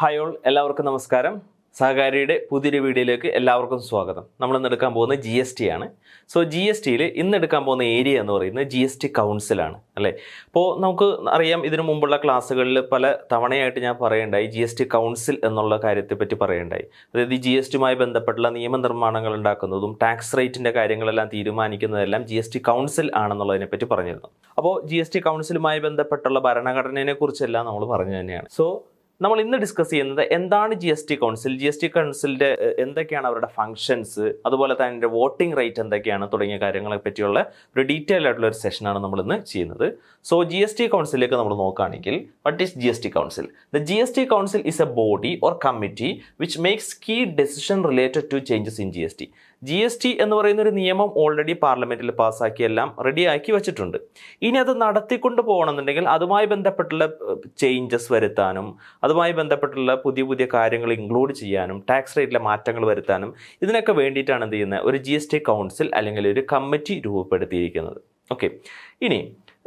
Hi all, എല്ലാവർക്കും നമസ്കാരം. സഹകാരിയുടെ പുതിയൊരു വീഡിയോയിലേക്ക് എല്ലാവർക്കും സ്വാഗതം. നമ്മൾ ഇന്ന് എടുക്കാൻ പോകുന്നത് ജി എസ് ടി ആണ്. സോ ജി എസ് ടിയിൽ ഇന്ന് എടുക്കാൻ പോകുന്ന ഏരിയ എന്ന് പറയുന്നത് ജി എസ് ടി കൗൺസിലാണ് അല്ലേ. അപ്പോൾ നമുക്ക് അറിയാം, ഇതിനു മുമ്പുള്ള ക്ലാസ്സുകളിൽ പല തവണയായിട്ട് ഞാൻ പറയേണ്ടായി ജി എസ് ടി കൗൺസിൽ എന്നുള്ള കാര്യത്തെപ്പറ്റി പറയേണ്ടായി. അതായത് ഈ ജി എസ് ടിയുമായി ബന്ധപ്പെട്ടുള്ള നിയമനിർമ്മാണങ്ങൾ ഉണ്ടാക്കുന്നതും ടാക്സ് റേറ്റിൻ്റെ കാര്യങ്ങളെല്ലാം തീരുമാനിക്കുന്നതെല്ലാം ജി എസ് ടി കൗൺസിൽ ആണെന്നുള്ളതിനെപ്പറ്റി പറഞ്ഞിരുന്നു. അപ്പോൾ ജി എസ് ടി കൗൺസിലുമായി ബന്ധപ്പെട്ടുള്ള ഭരണഘടനയെ കുറിച്ചെല്ലാം നമ്മൾ പറഞ്ഞു തന്നെയാണ്. സോ നമ്മൾ ഇന്ന് ഡിസ്കസ് ചെയ്യുന്നത് എന്താണ് G S T council, G S T കൗൺസിലിൻ്റെ എന്തൊക്കെയാണ് അവരുടെ ഫംഗ്ഷൻസ്, അതുപോലെ തന്നെ അതിൻ്റെ വോട്ടിംഗ് റേറ്റ് എന്തൊക്കെയാണ് തുടങ്ങിയ കാര്യങ്ങളെ പറ്റിയുള്ള ഒരു ഡീറ്റെയിൽ ആയിട്ടുള്ള ഒരു സെഷനാണ് നമ്മൾ ഇന്ന് ചെയ്യുന്നത്. സോ ജി എസ് ടി കൗൺസിലേക്ക് നമ്മൾ നോക്കുകയാണെങ്കിൽ, what is G S T council? The G S T council is a body or committee which makes key decision related to changes in G S T. G S T എന്ന് പറയുന്ന ഒരു നിയമം already പാർലമെൻറ്റിൽ പാസ്സാക്കി എല്ലാം റെഡിയാക്കി വെച്ചിട്ടുണ്ട്. ഇനി അത് നടത്തിക്കൊണ്ട് പോകണമെന്നുണ്ടെങ്കിൽ അതുമായി ബന്ധപ്പെട്ടുള്ള ചേഞ്ചസ് വരുത്താനും അതുമായി ബന്ധപ്പെട്ടുള്ള പുതിയ പുതിയ കാര്യങ്ങൾ ഇൻക്ലൂഡ് ചെയ്യാനും ടാക്സ് റേറ്റിലെ മാറ്റങ്ങൾ വരുത്താനും ഇതിനൊക്കെ വേണ്ടിയിട്ടാണ് എന്ത് ചെയ്യുന്നത്, ഒരു ജി എസ് ടി കൗൺസിൽ അല്ലെങ്കിൽ ഒരു കമ്മിറ്റി രൂപപ്പെടുത്തിയിരിക്കുന്നത്. ഓക്കെ, ഇനി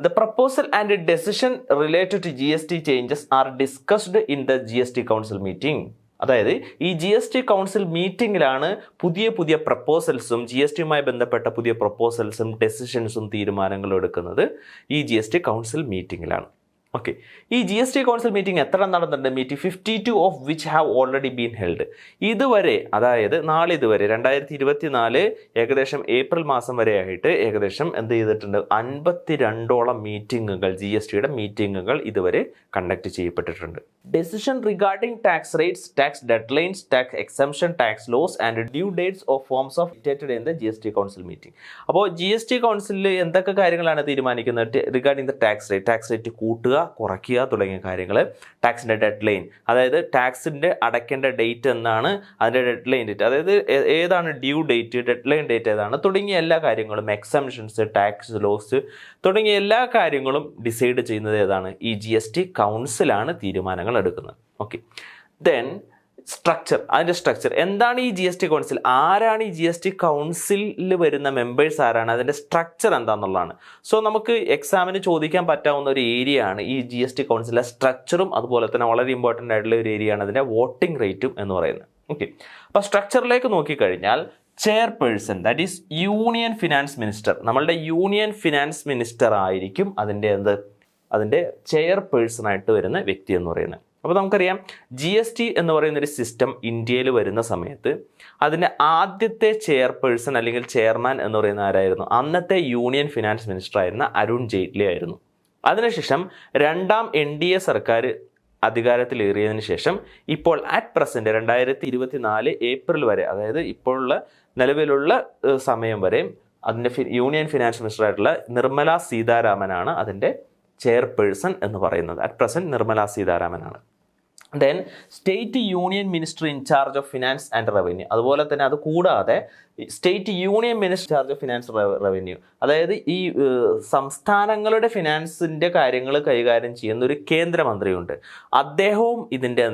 the proposal and the decision related to GST changes are discussed in the GST Council meeting. അതായത് ഈ ജി എസ് ടി കൗൺസിൽ മീറ്റിങ്ങിലാണ് പുതിയ പുതിയ പ്രപ്പോസൽസും ജി എസ് ടിയുമായി ബന്ധപ്പെട്ട പുതിയ പ്രപ്പോസൽസും ഡെസിഷൻസും തീരുമാനങ്ങളും എടുക്കുന്നത് ഈ ജി എസ് ടി കൗൺസിൽ മീറ്റിങ്ങിലാണ്. ഓക്കെ, ഈ G S T council meeting എത്ര നടന്നിട്ടുണ്ട്? Meeting 52 of which have already been held. ഇതുവരെ, അതായത് നാളെ ഇതുവരെ 2024 ഏകദേശം ഏപ്രിൽ മാസം വരെ ആയിട്ട് ഏകദേശം എന്ത് ചെയ്തിട്ടുണ്ട്, 52ഓളം മീറ്റിങ്ങുകൾ, ജി എസ് ടിയുടെ മീറ്റിങ്ങുകൾ ഇതുവരെ കണ്ടക്ട് ചെയ്യപ്പെട്ടിട്ടുണ്ട്. Decision regarding tax rates, tax deadlines, tax exemption, tax laws and due dates of forms of ഡിറ്റേറ്റഡ് in the G S T council meeting. അപ്പോൾ ജി എസ് ടി കൗൺസിലിൽ എന്തൊക്കെ കാര്യങ്ങളാണ് തീരുമാനിക്കുന്നത്? റിഗാർഡിംഗ് ദ ടാക്സ് റേറ്റ് കൂട്ടുക, കുറയ്ക്കുക തുടങ്ങിയ കാര്യങ്ങൾ. ടാക്സിൻ്റെ ഡെഡ് ലൈൻ, അതായത് ടാക്സിൻ്റെ അടയ്ക്കേണ്ട ഡേറ്റ് എന്നാണ്, അതിൻ്റെ ഡെഡ് ലൈൻ ഡേറ്റ്, അതായത് ഏതാണ് due date, dead line date ഏതാണ് തുടങ്ങിയ എല്ലാ കാര്യങ്ങളും, എക്സംഷൻസ്, ടാക്സ് ലോസ് തുടങ്ങിയ എല്ലാ കാര്യങ്ങളും ഡിസൈഡ് ചെയ്യുന്നത് ഏതാണ്? ഈ ജി എസ് ടി കൗൺസിലാണ് തീരുമാനങ്ങൾ എടുക്കുന്നത്. ഓക്കെ, ദെൻ സ്ട്രക്ചർ, അതിൻ്റെ സ്ട്രക്ചർ എന്താണ്? ഈ ജി എസ് ടി കൗൺസിൽ ആരാണ്? ഈ ജി എസ് ടി കൗൺസിലിൽ വരുന്ന മെമ്പേഴ്സ് ആരാണ്? അതിൻ്റെ സ്ട്രക്ചർ എന്താണെന്നുള്ളതാണ്. സോ നമുക്ക് എക്സാമിന് ചോദിക്കാൻ പറ്റാവുന്ന ഒരു ഏരിയ ആണ് ഈ ജി എസ് ടി കൗൺസിലെ സ്ട്രക്ചറും, അതുപോലെ തന്നെ വളരെ ഇമ്പോർട്ടൻ്റ് ആയിട്ടുള്ള ഒരു ഏരിയ ആണ് അതിൻ്റെ വോട്ടിംഗ് റേറ്റും എന്ന് പറയുന്നത്. ഓക്കെ, അപ്പോൾ സ്ട്രക്ചറിലേക്ക് നോക്കിക്കഴിഞ്ഞാൽ chairperson, that is union finance minister, നമ്മളുടെ യൂണിയൻ ഫിനാൻസ് മിനിസ്റ്റർ ആയിരിക്കും അതിൻ്റെ ചെയർപേഴ്സണായിട്ട് വരുന്ന വ്യക്തി എന്ന് പറയുന്നത്. അപ്പോൾ നമുക്കറിയാം, ജി എസ് ടി എന്ന് പറയുന്ന ഒരു സിസ്റ്റം ഇന്ത്യയിൽ വരുന്ന സമയത്ത് അതിൻ്റെ ആദ്യത്തെ ചെയർപേഴ്സൺ അല്ലെങ്കിൽ ചെയർമാൻ എന്ന് പറയുന്ന ആരായിരുന്നു? അന്നത്തെ യൂണിയൻ ഫിനാൻസ് മിനിസ്റ്റർ ആയിരുന്ന അരുൺ ജെയ്റ്റ്ലി ആയിരുന്നു. അതിനുശേഷം രണ്ടാം NDA സർക്കാർ അധികാരത്തിലേറിയതിനു ശേഷം ഇപ്പോൾ അറ്റ് പ്രസൻറ്റ് 2024 ഏപ്രിൽ വരെ, അതായത് ഇപ്പോഴുള്ള നിലവിലുള്ള സമയം വരെ അതിൻ്റെ യൂണിയൻ ഫിനാൻസ് മിനിസ്റ്റർ ആയിട്ടുള്ള നിർമ്മല സീതാരാമനാണ് അതിൻ്റെ ചെയർപേഴ്സൺ എന്ന് പറയുന്നത്. അറ്റ് പ്രസൻറ്റ് നിർമ്മല സീതാരാമനാണ്. Then state union minister incharge of finance and revenue, അതുപോലെ തന്നെ അത് കൂടാതെ state union minister charge of finance revenue, അതായത് ഈ സംസ്ഥാനങ്ങളുടെ ഫിനാൻസിൻ്റെ കാര്യങ്ങൾ കൈകാര്യം ചെയ്യുന്ന ഒരു കേന്ദ്രമന്ത്രിയുണ്ട്. അദ്ദേഹവും ഇതിൻ്റെ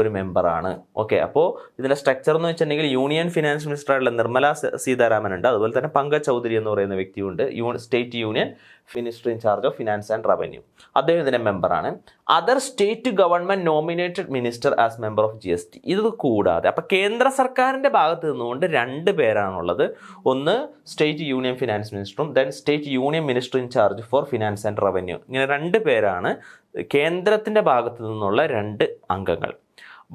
ഒരു മെമ്പറാണ്. ഓക്കെ, അപ്പോൾ ഇതിൻ്റെ സ്ട്രക്ചർ എന്ന് വെച്ചിട്ടുണ്ടെങ്കിൽ യൂണിയൻ ഫിനാൻസ് മിനിസ്റ്റർ ആയിട്ടുള്ള നിർമ്മല സീതാരാമൻ ഉണ്ട്, അതുപോലെ തന്നെ പങ്കജ് ചൗധരി എന്ന് പറയുന്ന വ്യക്തിയുണ്ട്, state union minister in charge of finance and revenue. അദ്ദേഹം ഇതിൻ്റെ മെമ്പറാണ്. Other state government nominated minister as member of G S T. ഇത് കൂടാതെ അപ്പോൾ കേന്ദ്ര സർക്കാരിൻ്റെ ഭാഗത്ത് നിന്നുകൊണ്ട് 2 പേരാണുള്ളത്. ഒന്ന് സ്റ്റേറ്റ് യൂണിയൻ ഫിനാൻസ് മിനിസ്റ്ററും then state union minister in charge for finance and revenue. ഇങ്ങനെ 2 പേരാണ് കേന്ദ്രത്തിൻ്റെ ഭാഗത്ത് നിന്നുള്ള 2 അംഗങ്ങൾ.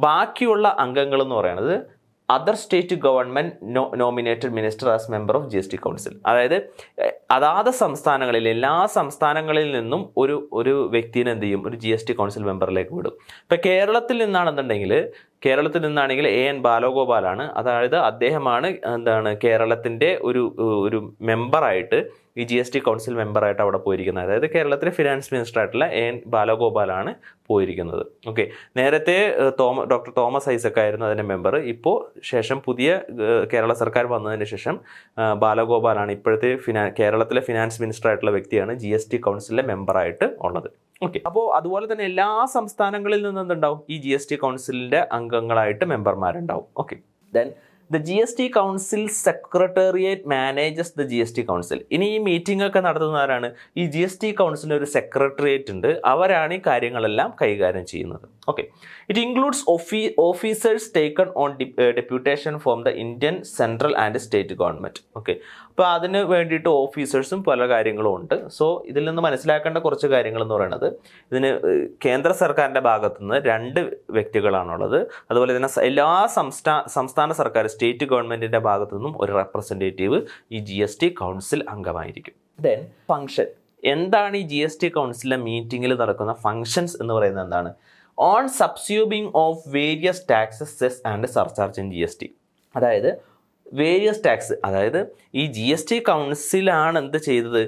ബാക്കിയുള്ള അംഗങ്ങൾ എന്ന് പറയുന്നത് other state government nominated minister as member of G S T council. അതായത് അതാത് സംസ്ഥാനങ്ങളിൽ, എല്ലാ സംസ്ഥാനങ്ങളിൽ നിന്നും ഒരു വ്യക്തിനെ എന്ത് ചെയ്യും, ഒരു ജി എസ് ടി കൗൺസിൽ മെമ്പറിലേക്ക് വിടും. ഇപ്പം കേരളത്തിൽ നിന്നാണെങ്കിൽ AN ബാലഗോപാലാണ്, അതായത് അദ്ദേഹമാണ് കേരളത്തിൻ്റെ ഒരു മെമ്പറായിട്ട്, ഈ ജി എസ് ടി കൗൺസിൽ മെമ്പറായിട്ട് അവിടെ പോയിരിക്കുന്നത്. അതായത് കേരളത്തിലെ ഫിനാൻസ് മിനിസ്റ്റർ ആയിട്ടുള്ള AN ബാലഗോപാലാണ് പോയിരിക്കുന്നത്. ഓക്കെ, നേരത്തെ ഡോക്ടർ തോമസ് ഐസക് ആയിരുന്നു അതിൻ്റെ മെമ്പർ. ഇപ്പോൾ ശേഷം പുതിയ കേരള സർക്കാർ വന്നതിന് ശേഷം ബാലഗോപാലാണ് ഇപ്പോഴത്തെ കേരളത്തിലെ ഫിനാൻസ് മിനിസ്റ്റർ ആയിട്ടുള്ള വ്യക്തിയാണ് ജി എസ് ടി കൗൺസിലിലെ മെമ്പറായിട്ട് ഉള്ളത്. ഓക്കെ, അപ്പോൾ അതുപോലെ തന്നെ എല്ലാ സംസ്ഥാനങ്ങളിൽ നിന്നും എന്തുണ്ടാവും, ഈ ജി എസ് ടി കൗൺസിലിൻ്റെ അംഗങ്ങളായിട്ട് മെമ്പർമാരുണ്ടാവും. Okay, then the GST council secretariat manages the GST council. ഇനി ഈ മീറ്റിംഗ് ഒക്കെ നടത്തുന്നവരാണ് ഈ GST കൗൺസിലിന് ഒരു സെക്രട്ടേറിയറ്റ് ഉണ്ട്, അവരാണ് ഈ കാര്യങ്ങളെല്ലാം കൈകാര്യം ചെയ്യുന്നത്. Okay, it includes officers taken on deputation from the Indian central and state government. Okay, അപ്പോൾ അതിന് വേണ്ടിയിട്ട് ഓഫീസേഴ്സും പല കാര്യങ്ങളും ഉണ്ട്. സോ ഇതിൽ നിന്ന് മനസ്സിലാക്കേണ്ട കുറച്ച് കാര്യങ്ങൾ എന്ന് പറയുന്നത്, ഇതിന് കേന്ദ്ര സർക്കാരിൻ്റെ ഭാഗത്തു നിന്ന് 2 വ്യക്തികളാണുള്ളത്. അതുപോലെ തന്നെ എല്ലാ സംസ്ഥാന സർക്കാർ സ്റ്റേറ്റ് ഗവൺമെൻറ്റിൻ്റെ ഭാഗത്തു നിന്നും ഒരു റെപ്രസെൻറ്റേറ്റീവ് ഈ GST കൗൺസിൽ അംഗമായിരിക്കും. ദെൻ ഫംഗ്ഷൻ എന്താണ്? ഈ GST കൗൺസിലിലെ മീറ്റിങ്ങിൽ നടക്കുന്ന ഫങ്ഷൻസ് എന്ന് പറയുന്നത് എന്താണ്? On subsuming of various taxes, cess and surcharge in GST. അതായത് വേരിയസ് ടാക്സ്, അതായത് ഈ GST കൗൺസിലാണ് എന്ത് ചെയ്തത്?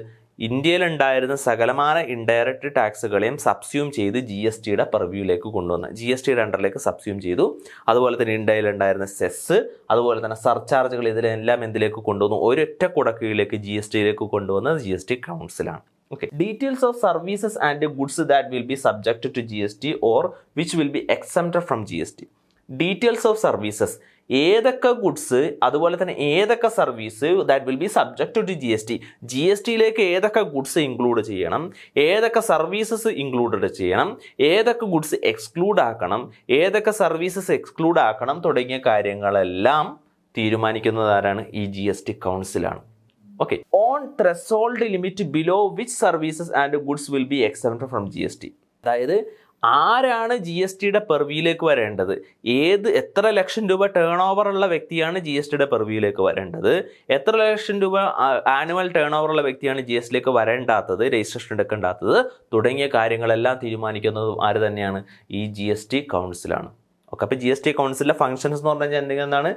ഇന്ത്യയിലുണ്ടായിരുന്ന സകലമായ ഇൻഡയറക്റ്റ് ടാക്സുകളെയും സബ്സ്യൂം ചെയ്ത് GSTയുടെ പെർവ്യൂയിലേക്ക് കൊണ്ടുവന്ന് GSTയുടെ അണ്ടറിലേക്ക് സബ്സ്യൂം ചെയ്തു. അതുപോലെ തന്നെ ഇന്ത്യയിലുണ്ടായിരുന്ന സെസ്, അതുപോലെ തന്നെ സർചാർജുകൾ, ഇതിലെല്ലാം എന്തിലേക്ക് കൊണ്ടുവന്നു? ഒരൊറ്റ കുടക്കീഴിലേക്ക് GSTയിലേക്ക് കൊണ്ടുവന്നത് GST കൗൺസിലാണ്. Okay. Details of services and goods that will be subjected to GST or which will be exempted from GST. Details of services, ഏതൊക്കെ ഗുഡ്സ് അതുപോലെ തന്നെ ഏതൊക്കെ service that will be subject to GST. GSTയിലേക്ക് ഏതൊക്കെ goods include ചെയ്യണം, ഏതൊക്കെ services included ചെയ്യണം, ഏതൊക്കെ ഗുഡ്സ് എക്സ്ക്ലൂഡ് ആക്കണം, ഏതൊക്കെ സർവീസസ് എക്സ്ക്ലൂഡ് ആക്കണം തുടങ്ങിയ കാര്യങ്ങളെല്ലാം തീരുമാനിക്കുന്നത് ആരാണ്? ഈ GST കൗൺസിലാണ്. Okay, on threshold limit below which services and goods will be exempted from GST. അതായത് ആരാണ് GSTയുടെ പെർവ്യൂയിലേക്ക് വരേണ്ടത്, എത്ര ലക്ഷം രൂപ ടേൺ ഓവർ ഉള്ള വ്യക്തിയാണ് GSTയുടെ പെർവ്യൂയിലേക്ക് വരേണ്ടത്, എത്ര ലക്ഷം രൂപ ആനുവൽ ടേൺ ഓവർ ഉള്ള വ്യക്തിയാണ് GSTയിലേക്ക് വരേണ്ടാത്തത്, രജിസ്ട്രേഷൻ എടുക്കേണ്ടാത്തത് തുടങ്ങിയ കാര്യങ്ങളെല്ലാം തീരുമാനിക്കുന്നതും ആര് തന്നെയാണ്? ഈ GST കൗൺസിലാണ്. ഓക്കെ, അപ്പോൾ GST കൗൺസിലിലെ ഫങ്ഷൻസ് എന്ന് പറഞ്ഞു കഴിഞ്ഞാൽ എന്താണ്?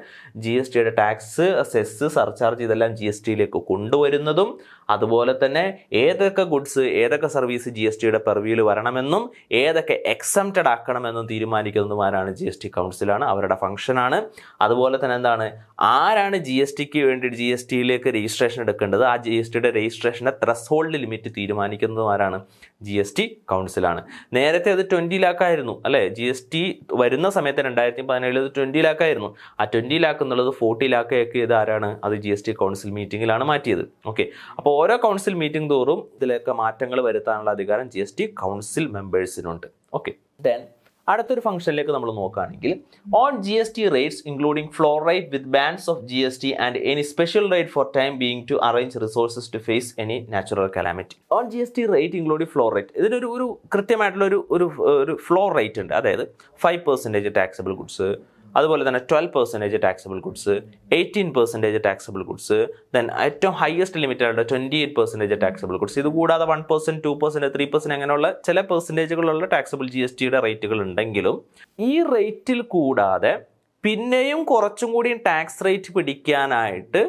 GSTയുടെ ടാക്സ്, സെസ്, സർചാർജ് ഇതെല്ലാം GSTയിലേക്ക് കൊണ്ടുവരുന്നതും, അതുപോലെ തന്നെ ഏതൊക്കെ ഗുഡ്സ് ഏതൊക്കെ സർവീസ് GSTയുടെ പെർവ്യൂവിൽ വരണമെന്നും ഏതൊക്കെ എക്സംപ്റ്റഡ് ആക്കണമെന്നും തീരുമാനിക്കുന്നതുമാരാണ് GST കൗൺസിലാണ്, അവരുടെ ഫംഗ്ഷനാണ്. അതുപോലെ തന്നെ എന്താണ്? ആരാണ് GSTക്ക് വേണ്ടി GSTയിലേക്ക് രജിസ്ട്രേഷൻ എടുക്കേണ്ടത്, ആ GSTയുടെ രജിസ്ട്രേഷൻ്റെ ത്രെഷോൾഡ് ലിമിറ്റ് തീരുമാനിക്കുന്നതുമാരാണ്? GST കൗൺസിലാണ്. നേരത്തെ അത് 20 ലാക്ക് ആയിരുന്നു അല്ലേ? GST വരുന്ന സമയത്ത് 2017 20 ലാക്ക് ആയിരുന്നു. ആ 20 ലാക്ക് എന്നുള്ളത് 40 ലാക്ക് ആക്കിയത് ആരാണ്? അത് GST കൗൺസിൽ മീറ്റിങ്ങിലാണ് മാറ്റിയത്. ഓക്കെ, അപ്പോൾ ഓരോ കൗൺസിൽ മീറ്റിംഗ് തോറും ഇതിലൊക്കെ മാറ്റങ്ങൾ വരുത്താനുള്ള അധികാരം GST കൗൺസിൽ മെമ്പേഴ്സിനുണ്ട്. ഓക്കെ, ദെൻ അടുത്തൊരു ഫംഗ്ഷനിലേക്ക് നമ്മൾ നോക്കുകയാണെങ്കിൽ, on GST rates including floor rate with bands of GST and any special rate for time being to arrange resources to face any natural calamity. On GST rate including floor rate, ഇതിനൊരു കൃത്യമായിട്ടുള്ള ഒരു floor rate ഉണ്ട്. അതായത് 5% taxable goods, അതുപോലെ തന്നെ 12% taxable goods, 18% taxable goods, then ഏറ്റവും highest limit ആയിട്ട് 28% taxable goods. ഇത് കൂടാതെ 1%, 2%, 3% അങ്ങനെയുള്ള ചില പെർസെൻറ്റേജുകളുള്ള ടാക്സബിൾ GSTയുടെ റേറ്റുകൾ ഉണ്ടെങ്കിലും ഈ റേറ്റിൽ കൂടാതെ പിന്നെയും കുറച്ചും കൂടി ടാക്സ് റേറ്റ് പിടിക്കാനായിട്ട്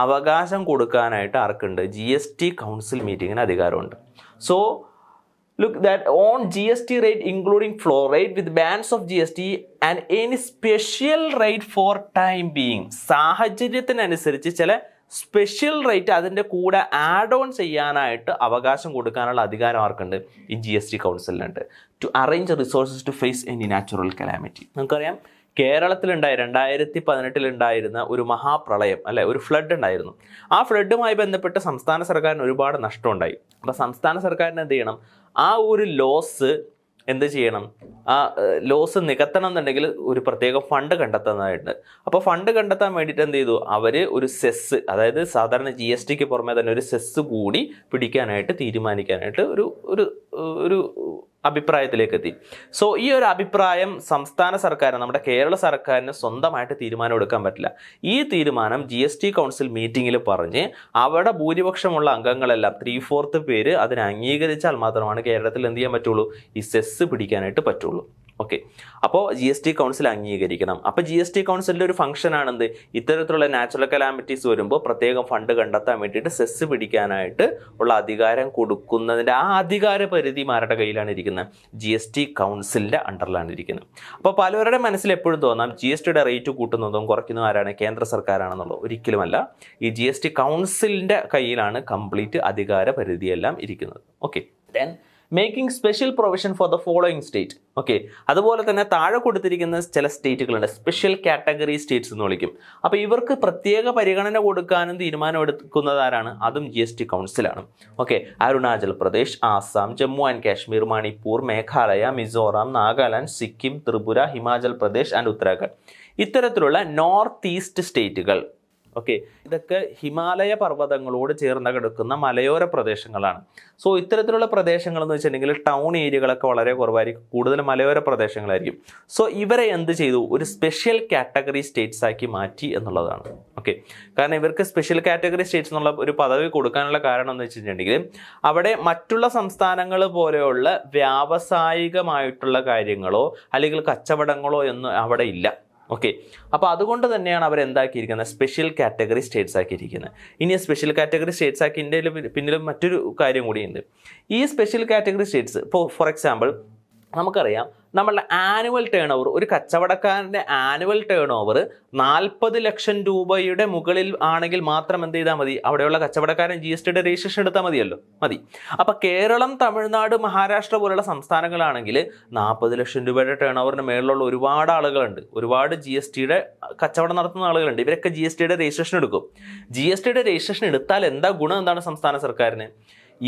അവകാശം കൊടുക്കാനായിട്ട് ആർക്കുണ്ട്? GST കൗൺസിൽ മീറ്റിങ്ങിന് അധികാരമുണ്ട്. So look that on GST rate including floor rate with bands of GST and any special rate for time being, സാഹചര്യത്തിനനുസരിച്ച് ചില സ്പെഷ്യൽ റേറ്റ് അതിൻ്റെ കൂടെ ആഡ് ഓൺ ചെയ്യാനായിട്ട് അവകാശം കൊടുക്കാനുള്ള അധികാരം ആർക്കുണ്ട്? ഈ GST കൗൺസിലിനുണ്ട്. To arrange resources to face any natural calamity. നമുക്കറിയാം കേരളത്തിലുണ്ടായ 2018 ഒരു മഹാപ്രളയം അല്ലെ, ഒരു ഫ്ലഡ് ഉണ്ടായിരുന്നു. ആ ഫ്ലഡുമായി ബന്ധപ്പെട്ട് സംസ്ഥാന സർക്കാരിന് ഒരുപാട് നഷ്ടമുണ്ടായി. അപ്പോൾ സംസ്ഥാന സർക്കാരിന് എന്ത് ചെയ്യണം? ആ ഒരു ലോസ് എന്ത് ചെയ്യണം? ആ ലോസ് നികത്തണം എന്നുണ്ടെങ്കിൽ ഒരു പ്രത്യേക ഫണ്ട് കണ്ടെത്തുന്നതായിട്ട്. അപ്പോൾ ഫണ്ട് കണ്ടെത്താൻ വേണ്ടിയിട്ട് എന്ത് ചെയ്തു? അവർ ഒരു സെസ്, അതായത് സാധാരണ GSTക്ക് പുറമെ തന്നെ ഒരു സെസ് കൂടി പിടിക്കാനായിട്ട് തീരുമാനിക്കാനായിട്ട് ഒരു അഭിപ്രായത്തിലേക്ക് എത്തി. സോ ഈ ഒരു അഭിപ്രായം സംസ്ഥാന സർക്കാരിന്, നമ്മുടെ കേരള സർക്കാരിന് സ്വന്തമായിട്ട് തീരുമാനം എടുക്കാൻ പറ്റില്ല. ഈ തീരുമാനം GST കൗൺസിൽ മീറ്റിങ്ങിൽ പറഞ്ഞ് അവിടെ ഭൂരിപക്ഷമുള്ള അംഗങ്ങളെല്ലാം 3/4 പേര് അതിനെ അംഗീകരിച്ചാൽ മാത്രമാണ് കേരളത്തിൽ എന്ത് ചെയ്യാൻ പറ്റുള്ളൂ? ഈ സെസ് പിടിക്കാനായിട്ട് പറ്റുള്ളൂ. ഓക്കെ, അപ്പോൾ GST കൗൺസിൽ അംഗീകരിക്കണം. അപ്പോൾ GST കൗൺസിലിൻ്റെ ഒരു ഫംഗ്ഷൻ ആണെന്ത്? ഇത്തരത്തിലുള്ള നാച്ചുറൽ കലാമിറ്റീസ് വരുമ്പോൾ പ്രത്യേകം ഫണ്ട് കണ്ടെത്താൻ വേണ്ടിയിട്ട് സെസ് പിടിക്കാനായിട്ട് ഉള്ള അധികാരം കൊടുക്കുന്നതിൻ്റെ ആ അധികാര പരിധി ആരുടെ കയ്യിലാണ് ഇരിക്കുന്നത്? GST കൗൺസിലിൻ്റെ അണ്ടറിലാണ് ഇരിക്കുന്നത്. അപ്പോൾ പലവരുടെ മനസ്സിൽ എപ്പോഴും തോന്നാം GSTയുടെ റേറ്റ് കൂട്ടുന്നതും കുറയ്ക്കുന്നതും ആരാണ്? കേന്ദ്ര സർക്കാരാണെന്നുള്ളത്. ഒരിക്കലുമല്ല. ഈ GST കൗൺസിലിൻ്റെ കയ്യിലാണ് കംപ്ലീറ്റ് അധികാര പരിധിയെല്ലാം ഇരിക്കുന്നത്. Okay, then making special provision for the following state. Okay, അതുപോലെ തന്നെ താഴെ കൊടുത്തിരിക്കുന്ന ചില സ്റ്റേറ്റുകളുണ്ട്, സ്പെഷ്യൽ കാറ്റഗറി സ്റ്റേറ്റ്സ് എന്ന് വിളിക്കും. അപ്പോൾ ഇവർക്ക് പ്രത്യേക പരിഗണന കൊടുക്കാനും തീരുമാനം എടുക്കുന്നത് ആരാണ്? അതും GST കൗൺസിലാണ്. Okay, Arunachal Pradesh, Assam, Jammu and Kashmir, Manipur, Meghalaya, Mizoram, Nagaland, Sikkim, Tripura, Himachal Pradesh and Uttarakhand. ഇത്തരത്തിലുള്ള നോർത്ത് ഈസ്റ്റ് സ്റ്റേറ്റുകൾ. ഓക്കെ, ഇതൊക്കെ ഹിമാലയ പർവ്വതങ്ങളോട് ചേർന്ന് കിടക്കുന്ന മലയോര പ്രദേശങ്ങളാണ്. സോ ഇത്തരത്തിലുള്ള പ്രദേശങ്ങൾ എന്ന് വെച്ചിട്ടുണ്ടെങ്കിൽ ടൗൺ ഏരിയകളൊക്കെ വളരെ കുറവായിരിക്കും, കൂടുതൽ മലയോര പ്രദേശങ്ങളായിരിക്കും. സോ ഇവരെ എന്ത് ചെയ്തു? ഒരു സ്പെഷ്യൽ കാറ്റഗറി സ്റ്റേറ്റ്സ് ആക്കി മാറ്റി എന്നുള്ളതാണ്. ഓക്കെ, കാരണം ഇവർക്ക് സ്പെഷ്യൽ കാറ്റഗറി സ്റ്റേറ്റ്സ് എന്നുള്ള ഒരു പദവി കൊടുക്കാനുള്ള കാരണം എന്ന് വെച്ചിട്ടുണ്ടെങ്കിൽ അവിടെ മറ്റുള്ള സംസ്ഥാനങ്ങൾ പോലെയുള്ള വ്യാവസായികമായിട്ടുള്ള കാര്യങ്ങളോ അല്ലെങ്കിൽ കച്ചവടങ്ങളോ ഒന്നും അവിടെ ഇല്ല. ഓക്കെ, അപ്പോൾ അതുകൊണ്ട് തന്നെയാണ് അവർ എന്താക്കിയിരിക്കുന്നത്? സ്പെഷ്യൽ കാറ്റഗറി സ്റ്റേറ്റ്സ് ആക്കിയിരിക്കുന്നത്. ഇനി സ്പെഷ്യൽ കാറ്റഗറി സ്റ്റേറ്റ്സ് ആക്കിയതിൻ്റെ പിന്നിൽ മറ്റൊരു കാര്യം കൂടിയുണ്ട്. ഈ സ്പെഷ്യൽ കാറ്റഗറി സ്റ്റേറ്റ്സ് ഇപ്പോൾ ഫോർ എക്സാമ്പിൾ നമുക്കറിയാം, നമ്മളുടെ ആനുവൽ ടേൺ ഓവർ, ഒരു കച്ചവടക്കാരൻ്റെ ആനുവൽ ടേൺ ഓവർ 40 ലക്ഷം രൂപയുടെ മുകളിൽ ആണെങ്കിൽ മാത്രം എന്ത് ചെയ്താൽ മതി? അവിടെയുള്ള കച്ചവടക്കാരൻ GSTയുടെ രജിസ്ട്രേഷൻ എടുത്താൽ മതി. അപ്പോൾ കേരളം, തമിഴ്നാട്, മഹാരാഷ്ട്ര പോലുള്ള സംസ്ഥാനങ്ങളാണെങ്കിൽ 40 ലക്ഷം രൂപയുടെ ടേൺ ഓവറിന് മേളിലുള്ള ഒരുപാട് ആളുകളുണ്ട്, ഒരുപാട് GSTയുടെ കച്ചവടം നടത്തുന്ന ആളുകളുണ്ട്. ഇവരൊക്കെ GSTയുടെ രജിസ്ട്രേഷൻ എടുക്കും. GSTയുടെ രജിസ്ട്രേഷൻ എടുത്താൽ എന്താ ഗുണം? എന്താണ് സംസ്ഥാന സർക്കാരിന്?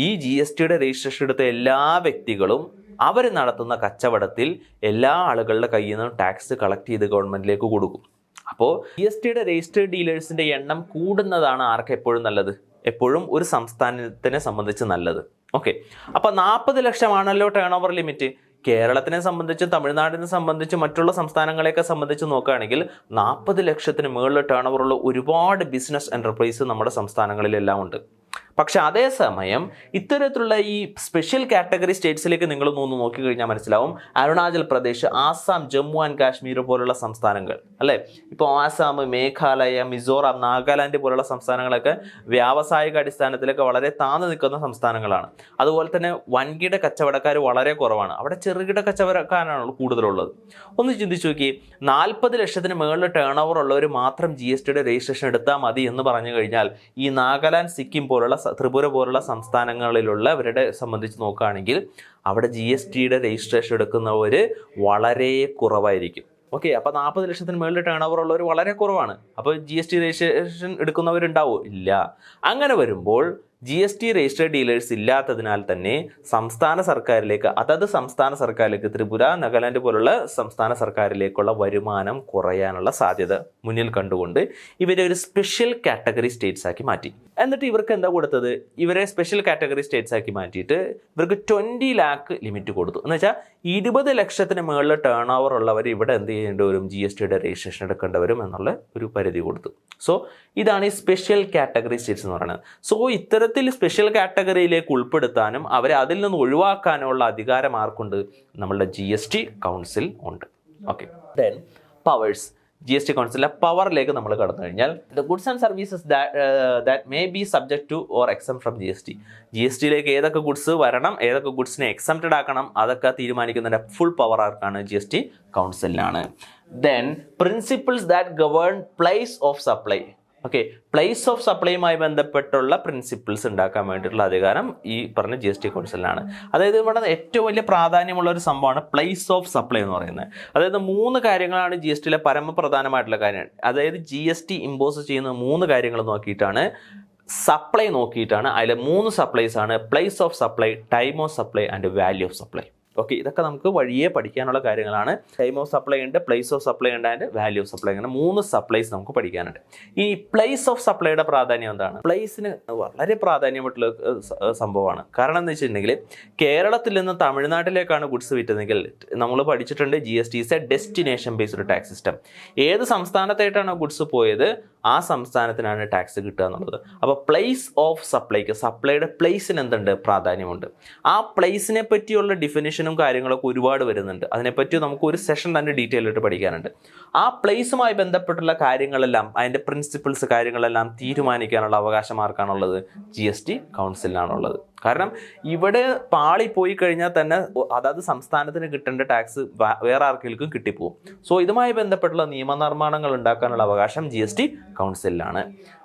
ഈ GSTയുടെ രജിസ്ട്രേഷൻ എടുത്ത എല്ലാ വ്യക്തികളും അവർ നടത്തുന്ന കച്ചവടത്തിൽ എല്ലാ ആളുകളുടെ കയ്യിൽ നിന്നും ടാക്സ് കളക്ട് ചെയ്ത് ഗവൺമെന്റിലേക്ക് കൊടുക്കും. അപ്പോൾ GSTയുടെ രജിസ്റ്റേർഡ് ഡീലേഴ്സിന്റെ എണ്ണം കൂടുന്നതാണ് ആർക്ക് എപ്പോഴും നല്ലത്? എപ്പോഴും ഒരു സംസ്ഥാനത്തിനെ സംബന്ധിച്ച് നല്ലത്. ഓക്കെ, അപ്പോൾ 40 ലക്ഷമാണല്ലോ ടേൺ ഓവർ ലിമിറ്റ്. കേരളത്തിനെ സംബന്ധിച്ചും തമിഴ്നാടിനെ സംബന്ധിച്ചും മറ്റുള്ള സംസ്ഥാനങ്ങളെയൊക്കെ സംബന്ധിച്ച് നോക്കുകയാണെങ്കിൽ 40 ലക്ഷത്തിന് മുകളിൽ ടേൺ ഓവറുള്ള ഒരുപാട് ബിസിനസ് എൻ്റർപ്രൈസ് നമ്മുടെ സംസ്ഥാനങ്ങളിലെല്ലാം ഉണ്ട്. പക്ഷെ അതേസമയം ഇത്തരത്തിലുള്ള ഈ സ്പെഷ്യൽ കാറ്റഗറി സ്റ്റേറ്റ്സിലേക്ക് നിങ്ങളൊന്ന് നോക്കിക്കഴിഞ്ഞാൽ മനസ്സിലാവും, അരുണാചൽ പ്രദേശ്, ആസാം, ജമ്മു ആൻഡ് കാശ്മീർ പോലുള്ള സംസ്ഥാനങ്ങൾ അല്ലേ, ഇപ്പോൾ ആസാം, മേഘാലയ, മിസോറാം, നാഗാലാൻഡ് പോലുള്ള സംസ്ഥാനങ്ങളൊക്കെ വ്യാവസായിക അടിസ്ഥാനത്തിലൊക്കെ വളരെ താഴ്ന്നു നിൽക്കുന്ന സംസ്ഥാനങ്ങളാണ്. അതുപോലെ തന്നെ വൻകിട കച്ചവടക്കാർ വളരെ കുറവാണ്, അവിടെ ചെറുകിട കച്ചവടക്കാരാണ് കൂടുതലുള്ളത്. ഒന്ന് ചിന്തിച്ചു നോക്കി, 40 ലക്ഷത്തിന് മുകളിൽ ടേൺ ഓവർ ഉള്ളവർ മാത്രം GSTയുടെ രജിസ്ട്രേഷൻ എടുത്താൽ മതി എന്ന് പറഞ്ഞു കഴിഞ്ഞാൽ ഈ നാഗാലാൻഡ്, സിക്കിം പോലുള്ള, ത്രിപുര പോലുള്ള സംസ്ഥാനങ്ങളിലുള്ളവരുടെ സംബന്ധിച്ച് നോക്കുകയാണെങ്കിൽ അവിടെ GSTയുടെ രജിസ്ട്രേഷൻ എടുക്കുന്നവർ വളരെ കുറവായിരിക്കും. ഓക്കെ, അപ്പോൾ 40 ലക്ഷത്തിന് മുകളിൽ ടേൺ ഓവർ ഉള്ളവർ വളരെ കുറവാണ്. അപ്പോൾ GST രജിസ്ട്രേഷൻ എടുക്കുന്നവരുണ്ടാവോ? ഇല്ല. അങ്ങനെ വരുമ്പോൾ GST രജിസ്റ്റേർഡ് ഡീലേഴ്സ് ഇല്ലാത്തതിനാൽ തന്നെ സംസ്ഥാന സർക്കാരിലേക്ക്, അതത് സംസ്ഥാന സർക്കാരിലേക്ക്, ത്രിപുര, നാഗാലാൻഡ് പോലുള്ള സംസ്ഥാന സർക്കാരിലേക്കുള്ള വരുമാനം കുറയാനുള്ള സാധ്യത മുന്നിൽ കണ്ടുകൊണ്ട് ഇവരെ ഒരു സ്പെഷ്യൽ കാറ്റഗറി സ്റ്റേറ്റ്സ് ആക്കി മാറ്റി. എന്നിട്ട് ഇവർക്ക് എന്താ കൊടുത്തത്? ഇവരെ സ്പെഷ്യൽ കാറ്റഗറി സ്റ്റേറ്റ്സ് ആക്കി മാറ്റിയിട്ട് ഇവർക്ക് 20 ലാക്ക് ലിമിറ്റ് കൊടുത്തു. എന്ന് വെച്ചാൽ 20 ലക്ഷത്തിന് മുകളിൽ ടേൺ ഓവർ ഉള്ളവർ ഇവിടെ എന്ത് ചെയ്യേണ്ടി വരും? GSTയുടെ രജിസ്ട്രേഷൻ എടുക്കേണ്ടി വരും എന്നുള്ള ഒരു പരിധി കൊടുത്തു. സോ ഇതാണ് ഈ സ്പെഷ്യൽ കാറ്റഗറി സ്റ്റേറ്റ്സ് എന്ന് പറയുന്നത്. സോ ഇത്തരത്തിൽ സ്പെഷ്യൽ കാറ്റഗറിയിലേക്ക് ഉൾപ്പെടുത്താനും അവരെ അതിൽ നിന്ന് ഒഴിവാക്കാനുള്ള അധികാരം ആർക്കുണ്ട്? നമ്മളുടെ GST കൗൺസിൽ ഉണ്ട്. Okay, then powers. GST കൗൺസിലിലെ പവറിലേക്ക് നമ്മൾ കടന്നു കഴിഞ്ഞാൽ the goods and services that may be subject to or exempt from GSTയിലേക്ക് ഏതൊക്കെ ഗുഡ്സ് വരണം, ഏതൊക്കെ ഗുഡ്സിനെ എക്സംപ്റ്റഡ് ആക്കണം, അതൊക്കെ തീരുമാനിക്കുന്നതിൻ്റെ ഫുൾ പവർ ആർക്കാണ്? GST കൗൺസിലിനാണ്. Then principles that govern place of supply. Okay, place of സപ്ലൈയുമായി ബന്ധപ്പെട്ടുള്ള പ്രിൻസിപ്പിൾസ് ഉണ്ടാക്കാൻ വേണ്ടിയിട്ടുള്ള അധികാരം ഈ പറഞ്ഞ GST കൗൺസിലിനാണ്. അതായത് ഇവിടെ ഏറ്റവും വലിയ പ്രാധാന്യമുള്ള ഒരു സംഭവമാണ് പ്ലേസ് ഓഫ് സപ്ലൈ എന്ന് പറയുന്നത്. അതായത് 3 കാര്യങ്ങളാണ് GSTയിലെ പരമപ്രധാനമായിട്ടുള്ള കാര്യം. അതായത് GST ഇമ്പോസ് ചെയ്യുന്ന 3 കാര്യങ്ങൾ നോക്കിയിട്ടാണ്, സപ്ലൈ നോക്കിയിട്ടാണ്. അതിൽ 3 സപ്ലൈസ് ആണ്: place of supply, time of supply and value of supply. Okay, ഇതൊക്കെ നമുക്ക് വഴിയെ പഠിക്കാനുള്ള കാര്യങ്ങളാണ്. ടൈം ഓഫ് സപ്ലൈ ഉണ്ട്, പ്ലേസ് ഓഫ് സപ്ലൈ ഉണ്ട് ആൻഡ് വാല്യൂ ഓഫ് സപ്ലൈ. അങ്ങനെ 3 സപ്ലൈസ് നമുക്ക് പഠിക്കാനുണ്ട്. ഈ പ്ലേസ് ഓഫ് സപ്ലൈയുടെ പ്രാധാന്യം എന്താണ്? പ്ലേസിന് വളരെ പ്രാധാന്യമായിട്ടുള്ള സംഭവമാണ്. കാരണം എന്ന് വെച്ചിട്ടുണ്ടെങ്കിൽ കേരളത്തിൽ നിന്ന് തമിഴ്നാട്ടിലേക്കാണ് ഗുഡ്സ് വിറ്റതെങ്കിൽ നമ്മൾ പഠിച്ചിട്ടുണ്ട് GST is A destination based tax system. ഏത് സംസ്ഥാനത്തായിട്ടാണ് ഗുഡ്സ് പോയത് ആ സംസ്ഥാനത്തിനാണ് ടാക്സ് കിട്ടുക എന്നുള്ളത്. അപ്പോൾ പ്ലേസ് ഓഫ് സപ്ലൈക്ക്, സപ്ലൈയുടെ പ്ലേസിന് എന്തുണ്ട്? പ്രാധാന്യമുണ്ട്. ആ പ്ലേസിനെ പറ്റിയുള്ള ഡിഫിനിഷനും കാര്യങ്ങളൊക്കെ ഒരുപാട് വരുന്നുണ്ട്. അതിനെപ്പറ്റി നമുക്ക് ഒരു സെഷൻ തന്നെ ഡീറ്റെയിൽ ആയിട്ട് പഠിക്കാനുണ്ട്. ആ പ്ലേസുമായി ബന്ധപ്പെട്ടുള്ള കാര്യങ്ങളെല്ലാം, അതിൻ്റെ പ്രിൻസിപ്പിൾസ് കാര്യങ്ങളെല്ലാം തീരുമാനിക്കാനുള്ള അവകാശം ആർക്കാണുള്ളത്? GST കൗൺസിലിനാണുള്ളത്. കാരണം ഇവിടെ പാളിപ്പോയി കഴിഞ്ഞാൽ തന്നെ അതാത് സംസ്ഥാനത്തിന് കിട്ടേണ്ട ടാക്സ് വേറെ ആർക്കെങ്കിലും കിട്ടിപ്പോവും. സോ ഇതുമായി ബന്ധപ്പെട്ടുള്ള നിയമനിർമ്മാണങ്ങൾ ഉണ്ടാക്കാനുള്ള അവകാശം GST കൗൺസിലിനാണ്.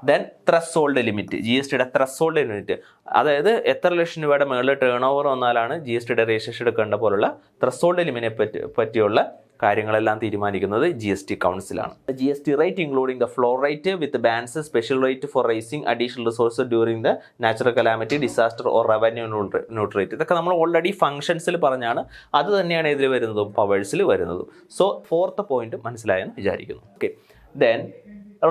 ദെൻ ത്രസ്ഹോൾഡ് ലിമിറ്റ്, GSTയുടെ ത്രസ്ഹോൾഡ് ലിമിറ്റ്, അതായത് എത്ര ലക്ഷം രൂപയുടെ മുകളിൽ ടേൺ ഓവർ വന്നാലാണ് GSTയുടെ രജിസ്ട്രേഷൻ എടുക്കേണ്ട പോലുള്ള ത്രസ്ഹോൾഡ് ലിമിറ്റിനെ പറ്റിയുള്ള കാര്യങ്ങളെല്ലാം തീരുമാനിക്കുന്നത് GST കൗൺസിലാണ്. GST rate including the floor rate with bands, special rate for racing additional resource during the natural calamity, disaster or revenue neutral rate, ഇതൊക്കെ നമ്മൾ ഓൾറെഡി ഫംഗ്ഷൻസിൽ പറഞ്ഞാണ്. അത് തന്നെയാണ് ഇതിൽ വരുന്നതും പവേഴ്സിൽ വരുന്നതും. സോ 4th പോയിന്റ് മനസ്സിലായെന്ന് വിചാരിക്കുന്നു. Okay, then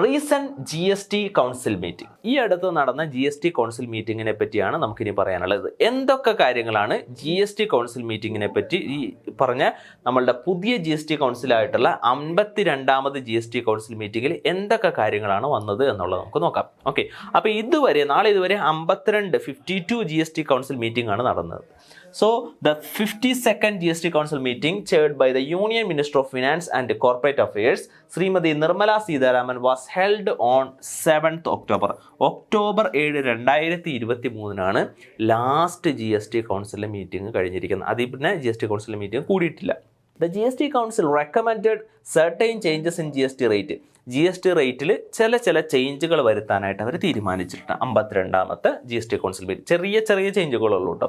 recent GST council meeting. ഈ അടുത്ത് നടന്ന GST കൗൺസിൽ മീറ്റിങ്ങിനെ പറ്റിയാണ് നമുക്കിനി പറയാനുള്ളത്. എന്തൊക്കെ കാര്യങ്ങളാണ് GST കൗൺസിൽ മീറ്റിങ്ങിനെ പറ്റി ഈ പറഞ്ഞ നമ്മളുടെ പുതിയ GST കൗൺസിലായിട്ടുള്ള 52ാമത് GST കൗൺസിൽ മീറ്റിങ്ങിൽ എന്തൊക്കെ കാര്യങ്ങളാണ് വന്നത് എന്നുള്ളത് നമുക്ക് നോക്കാം. ഓക്കെ, അപ്പോൾ നാളെ ഇതുവരെ 52 GST കൗൺസിൽ മീറ്റിംഗ് ആണ് നടന്നത്. So the 52nd GST Council meeting chaired by the Union Minister of Finance and Corporate Affairs, Srimati Nirmala Sitharaman, was held on 7th October. October 7, 2023 last GST council meeting കഴിഞ്ഞിരിക്കുന്നത്. അതിൽ പിന്നെ GST council meeting കൂടിയിട്ടില്ല. The GST Council recommended certain changes in GST rate. GST റേറ്റിൽ ചില ചേഞ്ചുകൾ വരുത്താനായിട്ട് അവർ തീരുമാനിച്ചിട്ടുണ്ട്. 52ാമത്തെ GST council meeting ചെറിയ ചേഞ്ചുകളുള്ളൂ കേട്ടോ.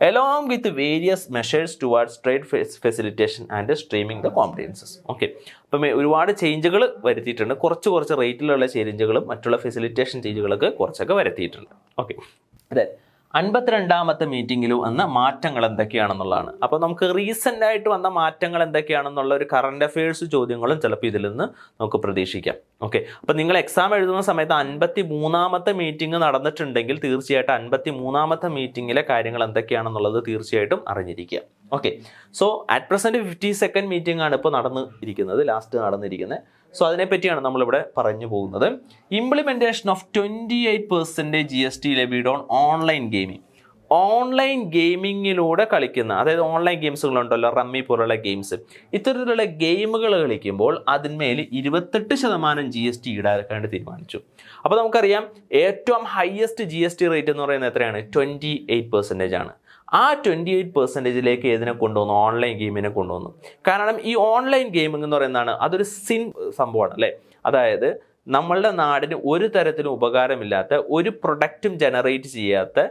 Along with various measures towards trade facilitation and streaming the compliances. Okay, അപ്പം ഒരുപാട് ചേഞ്ചുകൾ വരുത്തിയിട്ടുണ്ട്. കുറച്ച് റേറ്റിലുള്ള ചേഞ്ചുകളും മറ്റുള്ള ഫെസിലിറ്റേഷൻ ചേഞ്ചുകളൊക്കെ കുറച്ചൊക്കെ വരുത്തിയിട്ടുണ്ട്. ഓക്കെ, അതെ 52ാമത്തെ മീറ്റിങ്ങിൽ വന്ന മാറ്റങ്ങൾ എന്തൊക്കെയാണെന്നുള്ളതാണ്. അപ്പോൾ നമുക്ക് റീസെൻ്റ് ആയിട്ട് വന്ന മാറ്റങ്ങൾ എന്തൊക്കെയാണെന്നുള്ള ഒരു കറണ്ട് അഫയേഴ്സ് ചോദ്യങ്ങളും ചിലപ്പോൾ ഇതിൽ നിന്ന് നമുക്ക് പ്രതീക്ഷിക്കാം. ഓക്കെ, അപ്പോൾ നിങ്ങൾ എക്സാം എഴുതുന്ന സമയത്ത് 53ാമത്തെ മീറ്റിംഗ് നടന്നിട്ടുണ്ടെങ്കിൽ തീർച്ചയായിട്ടും 53ാമത്തെ മീറ്റിങ്ങിലെ കാര്യങ്ങൾ എന്തൊക്കെയാണെന്നുള്ളത് തീർച്ചയായിട്ടും അറിഞ്ഞിരിക്കുക. Okay, so at present 52nd meeting ആണ് ഇപ്പോൾ ലാസ്റ്റ് നടന്നിരിക്കുന്നത്. സോ അതിനെപ്പറ്റിയാണ് നമ്മളിവിടെ പറഞ്ഞു പോകുന്നത്. Implementation of 28% GST levied on online gaming. Online ഗെയിമിങ്ങിലൂടെ കളിക്കുന്ന, അതായത് ഓൺലൈൻ ഗെയിംസുകളുണ്ടല്ലോ, റമ്മി പോലുള്ള ഗെയിംസ്, ഇത്തരത്തിലുള്ള ഗെയിമുകൾ കളിക്കുമ്പോൾ അതിന്മേൽ 28% GST ഈടാക്കാണ്ട് തീരുമാനിച്ചു. അപ്പോൾ നമുക്കറിയാം ഏറ്റവും ഹയസ്റ്റ് GST റേറ്റ് എന്ന് പറയുന്നത് എത്രയാണ്? 28% ആണ്. ആ 28%ലേക്ക് ഏതിനെ കൊണ്ടുവന്നു? ഓൺലൈൻ ഗെയിമിനെ കൊണ്ടുവന്നു. കാരണം ഈ ഓൺലൈൻ ഗെയിമിംഗ് എന്ന് പറയുന്നതാണ് അതൊരു സംഭവമാണ് അല്ലേ. അതായത് നമ്മളുടെ നാടിന് ഒരു തരത്തിലും ഉപകാരമില്ലാത്ത, ഒരു പ്രൊഡക്റ്റും ജനറേറ്റ് ചെയ്യാത്ത,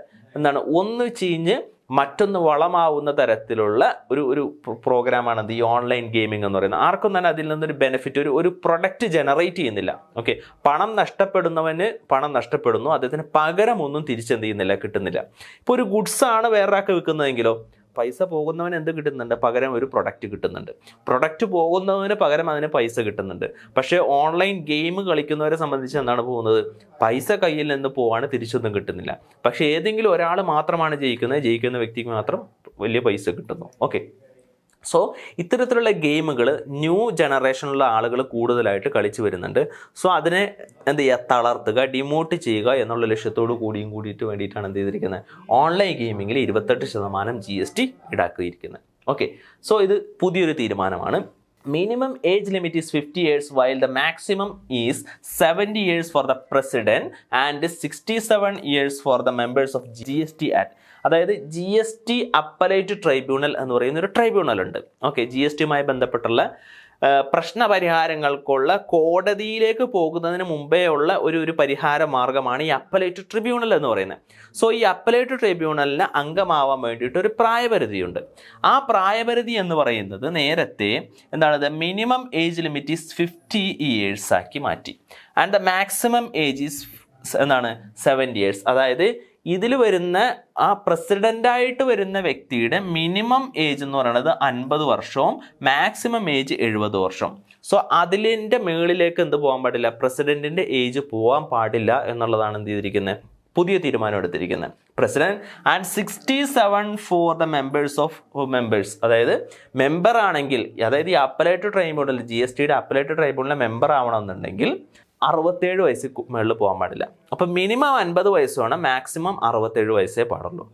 ഒന്ന് ചീഞ്ഞ് മറ്റൊന്ന് വളമാവുന്ന തരത്തിലുള്ള ഒരു പ്രോഗ്രാമാണ് ഈ ഓൺലൈൻ ഗെയിമിംഗ് എന്ന് പറയുന്നത്. ആർക്കും തന്നെ അതിൽ നിന്നൊരു ബെനിഫിറ്റ്, ഒരു പ്രൊഡക്റ്റ് ജനറേറ്റ് ചെയ്യുന്നില്ല. ഓക്കെ, പണം നഷ്ടപ്പെടുന്നവന് പണം നഷ്ടപ്പെടുന്നു, അദ്ദേഹത്തിന് പകരം ഒന്നും തിരിച്ചെന്ത് ചെയ്യുന്നില്ല, കിട്ടുന്നില്ല. ഇപ്പോൾ ഒരു ഗുഡ്സാണ് വേറൊരാൾക്ക് വിൽക്കുന്നതെങ്കിലോ പൈസ പോകുന്നവന് എന്ത് കിട്ടുന്നുണ്ട്? പകരം ഒരു പ്രൊഡക്റ്റ് കിട്ടുന്നുണ്ട്. പ്രൊഡക്റ്റ് പോകുന്നതിന് പകരം അതിന് പൈസ കിട്ടുന്നുണ്ട്. പക്ഷേ ഓൺലൈൻ ഗെയിം കളിക്കുന്നവരെ സംബന്ധിച്ച് എന്താണ് പോകുന്നത്? പൈസ കയ്യിൽ നിന്ന് പോവാണ്, തിരിച്ചൊന്നും കിട്ടുന്നില്ല. പക്ഷേ ഏതെങ്കിലും ഒരാൾ മാത്രമാണ് ജയിക്കുന്ന വ്യക്തിക്ക് മാത്രം വലിയ പൈസ കിട്ടുന്നു. ഓക്കെ, സോ ഇത്തരത്തിലുള്ള ഗെയിമുകൾ ന്യൂ ജനറേഷനിലുള്ള ആളുകൾ കൂടുതലായിട്ട് കളിച്ചു വരുന്നുണ്ട്. സോ അതിനെ എന്ത് ചെയ്യുക? തളർത്തുക, ഡിമോട്ട് ചെയ്യുക എന്നുള്ള ലക്ഷ്യത്തോട് കൂടിയിട്ട് വേണ്ടിയിട്ടാണ് എന്ത് ചെയ്തിരിക്കുന്നത്? ഓൺലൈൻ ഗെയിമിങ്ങിൽ 28% GST ഈടാക്കിയിരിക്കുന്നത്. ഓക്കെ, സോ ഇത് പുതിയൊരു തീരുമാനമാണ്. Minimum age limit is 50 years while the maximum is 70 years for the president and 67 years for the members of GST Act. അതായത് GST അപ്പലേറ്റ് ട്രൈബ്യൂണൽ എന്ന് പറയുന്ന ഒരു ട്രൈബ്യൂണൽ ഉണ്ട്. ഓക്കെ, GSTയുമായി ബന്ധപ്പെട്ടുള്ള പ്രശ്നപരിഹാരങ്ങൾക്കുള്ള കോടതിയിലേക്ക് പോകുന്നതിന് മുമ്പേ ഉള്ള ഒരു പരിഹാര മാർഗമാണ് ഈ അപ്പലേറ്റ് ട്രിബ്യൂണൽ എന്ന് പറയുന്നത്. സോ ഈ അപ്പലേറ്റ് ട്രിബ്യൂണലിന് അംഗമാവാൻ വേണ്ടിയിട്ട് ഒരു പ്രായപരിധിയുണ്ട്. ആ പ്രായപരിധി എന്ന് പറയുന്നത് നേരത്തെ എന്താണ്? Minimum age limit is 50 years ആക്കി മാറ്റി. And the maximum age is 70 years. അതായത് ഇതിൽ വരുന്ന ആ പ്രസിഡൻ്റായിട്ട് വരുന്ന വ്യക്തിയുടെ മിനിമം ഏജ് എന്ന് പറയുന്നത് 50 വർഷവും മാക്സിമം ഏജ് 70 വർഷം. സോ അതിലിൻ്റെ മുകളിലേക്ക് എന്ത് പോകാൻ പാടില്ല? പ്രസിഡൻറ്റിൻ്റെ ഏജ് പോകാൻ പാടില്ല എന്നുള്ളതാണ് എന്ത് ചെയ്തിരിക്കുന്നത്? പുതിയ തീരുമാനം എടുത്തിരിക്കുന്നത്. President and 67 for the members. അതായത് മെമ്പർ ആണെങ്കിൽ, അതായത് ഈ അപ്പലേറ്റ് ട്രൈബ്യൂണൽ, GSTയുടെ അപ്പലേറ്റ് ട്രൈബ്യൂണലിലെ മെമ്പർ ആവണമെന്നുണ്ടെങ്കിൽ 67 വയസ്സിൽ മുകളിൽ പോകാൻ പാടില്ല. അപ്പം മിനിമം 50 വയസ്സാണ്, മാക്സിമം 67 വയസ്സേ പാടുള്ളൂ.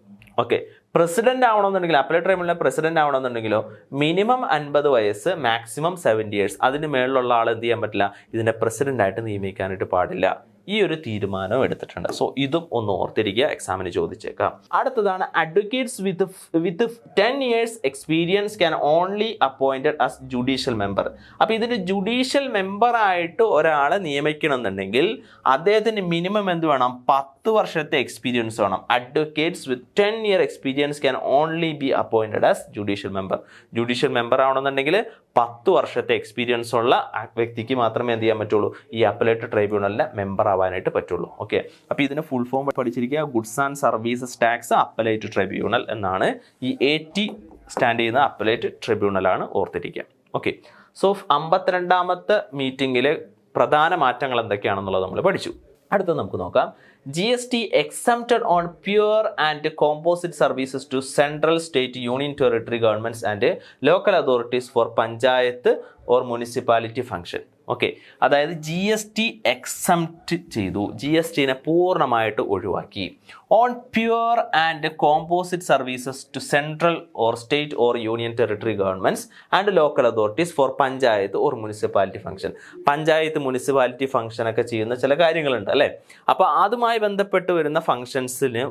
ഓക്കെ, പ്രസിഡന്റ് ആവണമെന്നുണ്ടെങ്കിൽ, അപ്പലേറ്റ് ട്രൈബ്യൂണലിലെ പ്രസിഡന്റ് ആവണമെന്നുണ്ടെങ്കിലോ മിനിമം 50 വയസ്സ്, മാക്സിമം 70 years. അതിന് മേളിലുള്ള ആൾ എന്ത് ചെയ്യാൻ പറ്റില്ല? ഇതിൻ്റെ പ്രസിഡന്റായിട്ട് നിയമിക്കാനായിട്ട് പാടില്ല. ഈ ഒരു തീരുമാനം എടുത്തിട്ടുണ്ട്. സോ ഇതും ഒന്ന് ഓർത്തിരിക്കുക, എക്സാമിന് ചോദിച്ചേക്കാം. അടുത്തതാണ് advocates with 10 years experience can only appointed as judicial member. അപ്പോൾ ഇതിന് ജുഡീഷ്യൽ മെമ്പറായിട്ട് ഒരാളെ നിയമിക്കണമെന്നുണ്ടെങ്കിൽ അദ്ദേഹത്തിന് മിനിമം എന്ത് വേണം? 10 വർഷത്തെ എക്സ്പീരിയൻസ് വേണം. Advocates with 10 year experience can only be appointed as judicial member. Judicial member ആവണമെന്നുണ്ടെങ്കിൽ 10 വർഷത്തെ എക്സ്പീരിയൻസ് ഉള്ള വ്യക്തിക്ക് മാത്രമേ എന്ത് ചെയ്യാൻ പറ്റുള്ളൂ? ഈ അപ്പലേറ്റ് ട്രൈബ്യൂണലിലെ മെമ്പർ ആവാനായിട്ട് പറ്റുള്ളൂ. ഓക്കെ, അപ്പോൾ ഇതിന് ഫുൾ ഫോം പഠിച്ചിരിക്കുക. Goods and services tax appellate tribunal എന്നാണ്. ഈ AT സ്റ്റാൻഡ് ചെയ്യുന്ന അപ്പലേറ്റ് ട്രൈബ്യൂണലാണ്, ഓർത്തിരിക്കുക. ഓക്കെ, സോ 52ാമത്തെ മീറ്റിംഗിലെ പ്രധാന മാറ്റങ്ങൾ എന്തൊക്കെയാണെന്നുള്ളത് നമ്മൾ പഠിച്ചു. അടുത്ത നമുക്ക് നോക്കാം. GST exempted on pure and composite services to central, state, union territory governments and local authorities for panchayat or municipality function. Okay, അതായത് GST എക്സംപ്റ്റ് ചെയ്തു, GSTനെ പൂർണ്ണമായിട്ട് ഒഴിവാക്കി. On pure and composite services to central or state or union territory governments and local authorities for panchayat or municipality function. Panchayat municipality ഫംഗ്ഷനൊക്കെ ചെയ്യുന്ന ചില കാര്യങ്ങളുണ്ട് അല്ലേ? അപ്പോൾ അതുമായി ബന്ധപ്പെട്ട് വരുന്ന ഫംഗ്ഷൻസിന്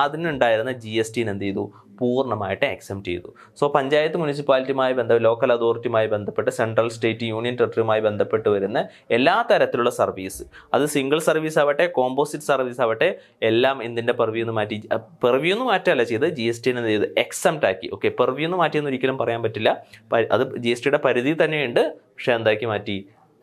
അതിനുണ്ടായിരുന്ന GSTനെ എന്ത് ചെയ്തു? പൂർണ്ണമായിട്ട് എക്സംപ്റ്റ് ചെയ്തു. സോ പഞ്ചായത്ത് മുനിസിപ്പാലിറ്റിയുമായി ലോക്കൽ അതോറിറ്റിയുമായി ബന്ധപ്പെട്ട് സെൻട്രൽ, സ്റ്റേറ്റ്, യൂണിയൻ ടെറിട്ടറിയുമായി ബന്ധപ്പെട്ട് വരുന്ന എല്ലാ തരത്തിലുള്ള സർവീസ്, അത് സിംഗിൾ സർവീസ് ആവട്ടെ, കോമ്പോസിറ്റ് സർവീസ് ആവട്ടെ, എല്ലാം എന്തിൻ്റെ പെർവ്യൂന്ന് മാറ്റി, പെർവ്യൂന്ന് മാറ്റമല്ല ചെയ്ത് GSTനെ ചെയ്ത് എക്സംപ്റ്റ് ആക്കി. ഓക്കെ, പെർവ്യൂന്ന് മാറ്റിയെന്ന് ഒരിക്കലും പറയാൻ പറ്റില്ല, അത് GSTയുടെ പരിധി തന്നെയുണ്ട്. പക്ഷേ എന്താക്കി മാറ്റി?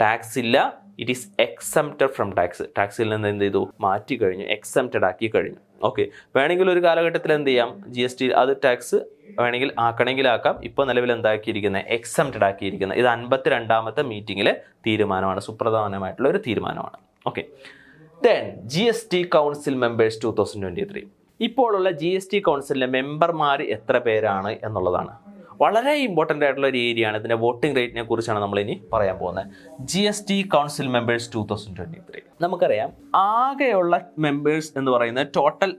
ടാക്സ് ഇല്ല, it is exempted from tax. ടാക്സിൽ നിന്ന് എന്ത് ചെയ്തു? മാറ്റി കഴിഞ്ഞു, എക്സംപ്റ്റഡ് ആക്കി കഴിഞ്ഞു. ഓക്കെ, വേണമെങ്കിൽ ഒരു കാലഘട്ടത്തിൽ എന്ത് ചെയ്യാം? GST അത് ടാക്സ് വേണമെങ്കിൽ ആക്കണമെങ്കിൽ ആക്കാം. ഇപ്പോൾ നിലവിൽ എന്താക്കിയിരിക്കുന്നത്? എക്സംപ്റ്റഡ് ആക്കിയിരിക്കുന്നത്. ഇത് 52ാമത്തെ മീറ്റിങ്ങിലെ തീരുമാനമാണ്, സുപ്രധാനമായിട്ടുള്ള ഒരു തീരുമാനമാണ്. Okay, then GST council members 2023. ഇപ്പോഴുള്ള GST കൗൺസിലിലെ മെമ്പർമാർ എത്ര പേരാണ് എന്നുള്ളതാണ് വളരെ ഇമ്പോർട്ടൻ്റ് ആയിട്ടുള്ള ഒരു ഏരിയ ആണ്. ഇതിൻ്റെ വോട്ടിംഗ് റേറ്റിനെ കുറിച്ചാണ് നമ്മൾ ഇനി പറയാൻ പോകുന്നത്. GST council members 2023. നമുക്കറിയാം ആകെയുള്ള മെമ്പേഴ്സ് എന്ന് പറയുന്നത് ടോട്ടൽ